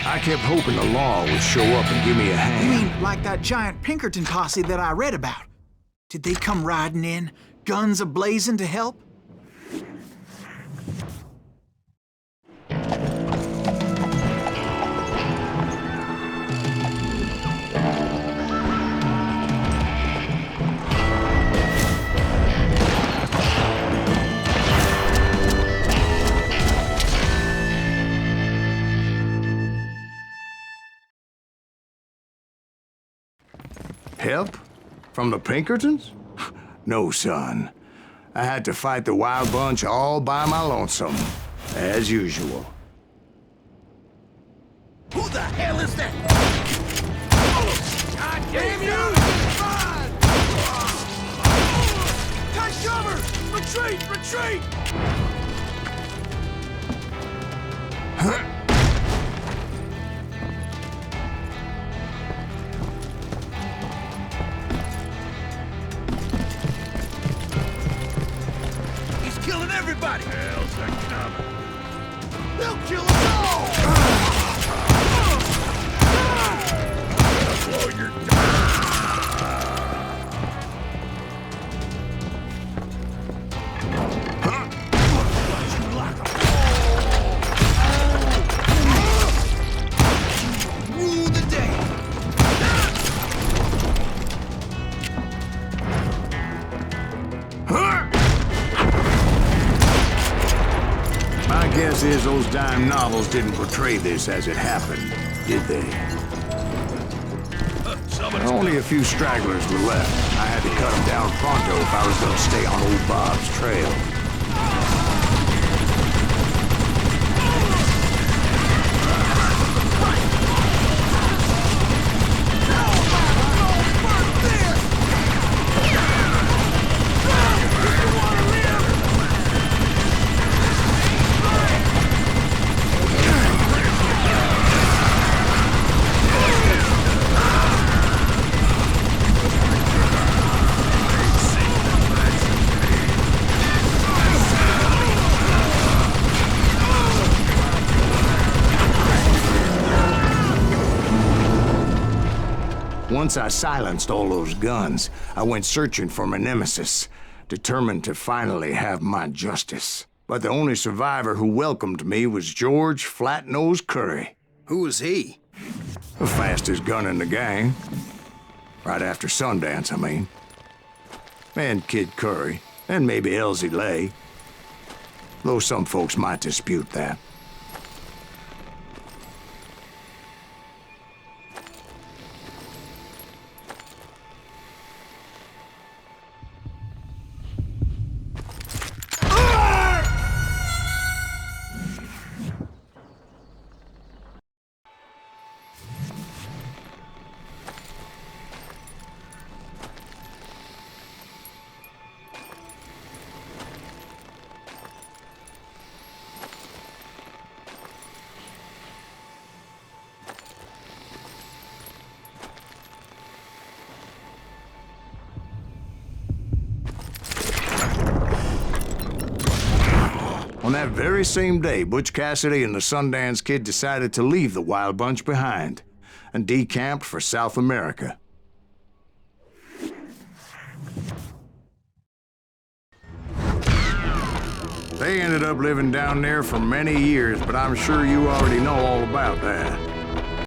I kept hoping the law would show up and give me a hand. You mean like that giant Pinkerton posse that I read about? Did they come riding in, guns a-blazing to help? Help? From the Pinkertons? No, son. I had to fight the wild bunch all by my lonesome, as usual. Who the hell is that? God damn you! Take cover! Retreat! Retreat! He's killing everybody! Hell's a coming. dime novels didn't portray this as it happened, did they? Only a few stragglers were left. I had to cut them down pronto if I was going to stay on old Bob's trail. Once I silenced all those guns, I went searching for my nemesis, determined to finally have my justice. But the only survivor who welcomed me was George Flat-Nose Curry. Who was he? The fastest gun in the gang. Right after Sundance, I mean. And Kid Curry, and maybe Elsie Lay. Though some folks might dispute that. On that very same day, Butch Cassidy and the Sundance Kid decided to leave the Wild Bunch behind and decamped for South America. They ended up living down there for many years, but I'm sure you already know all about that.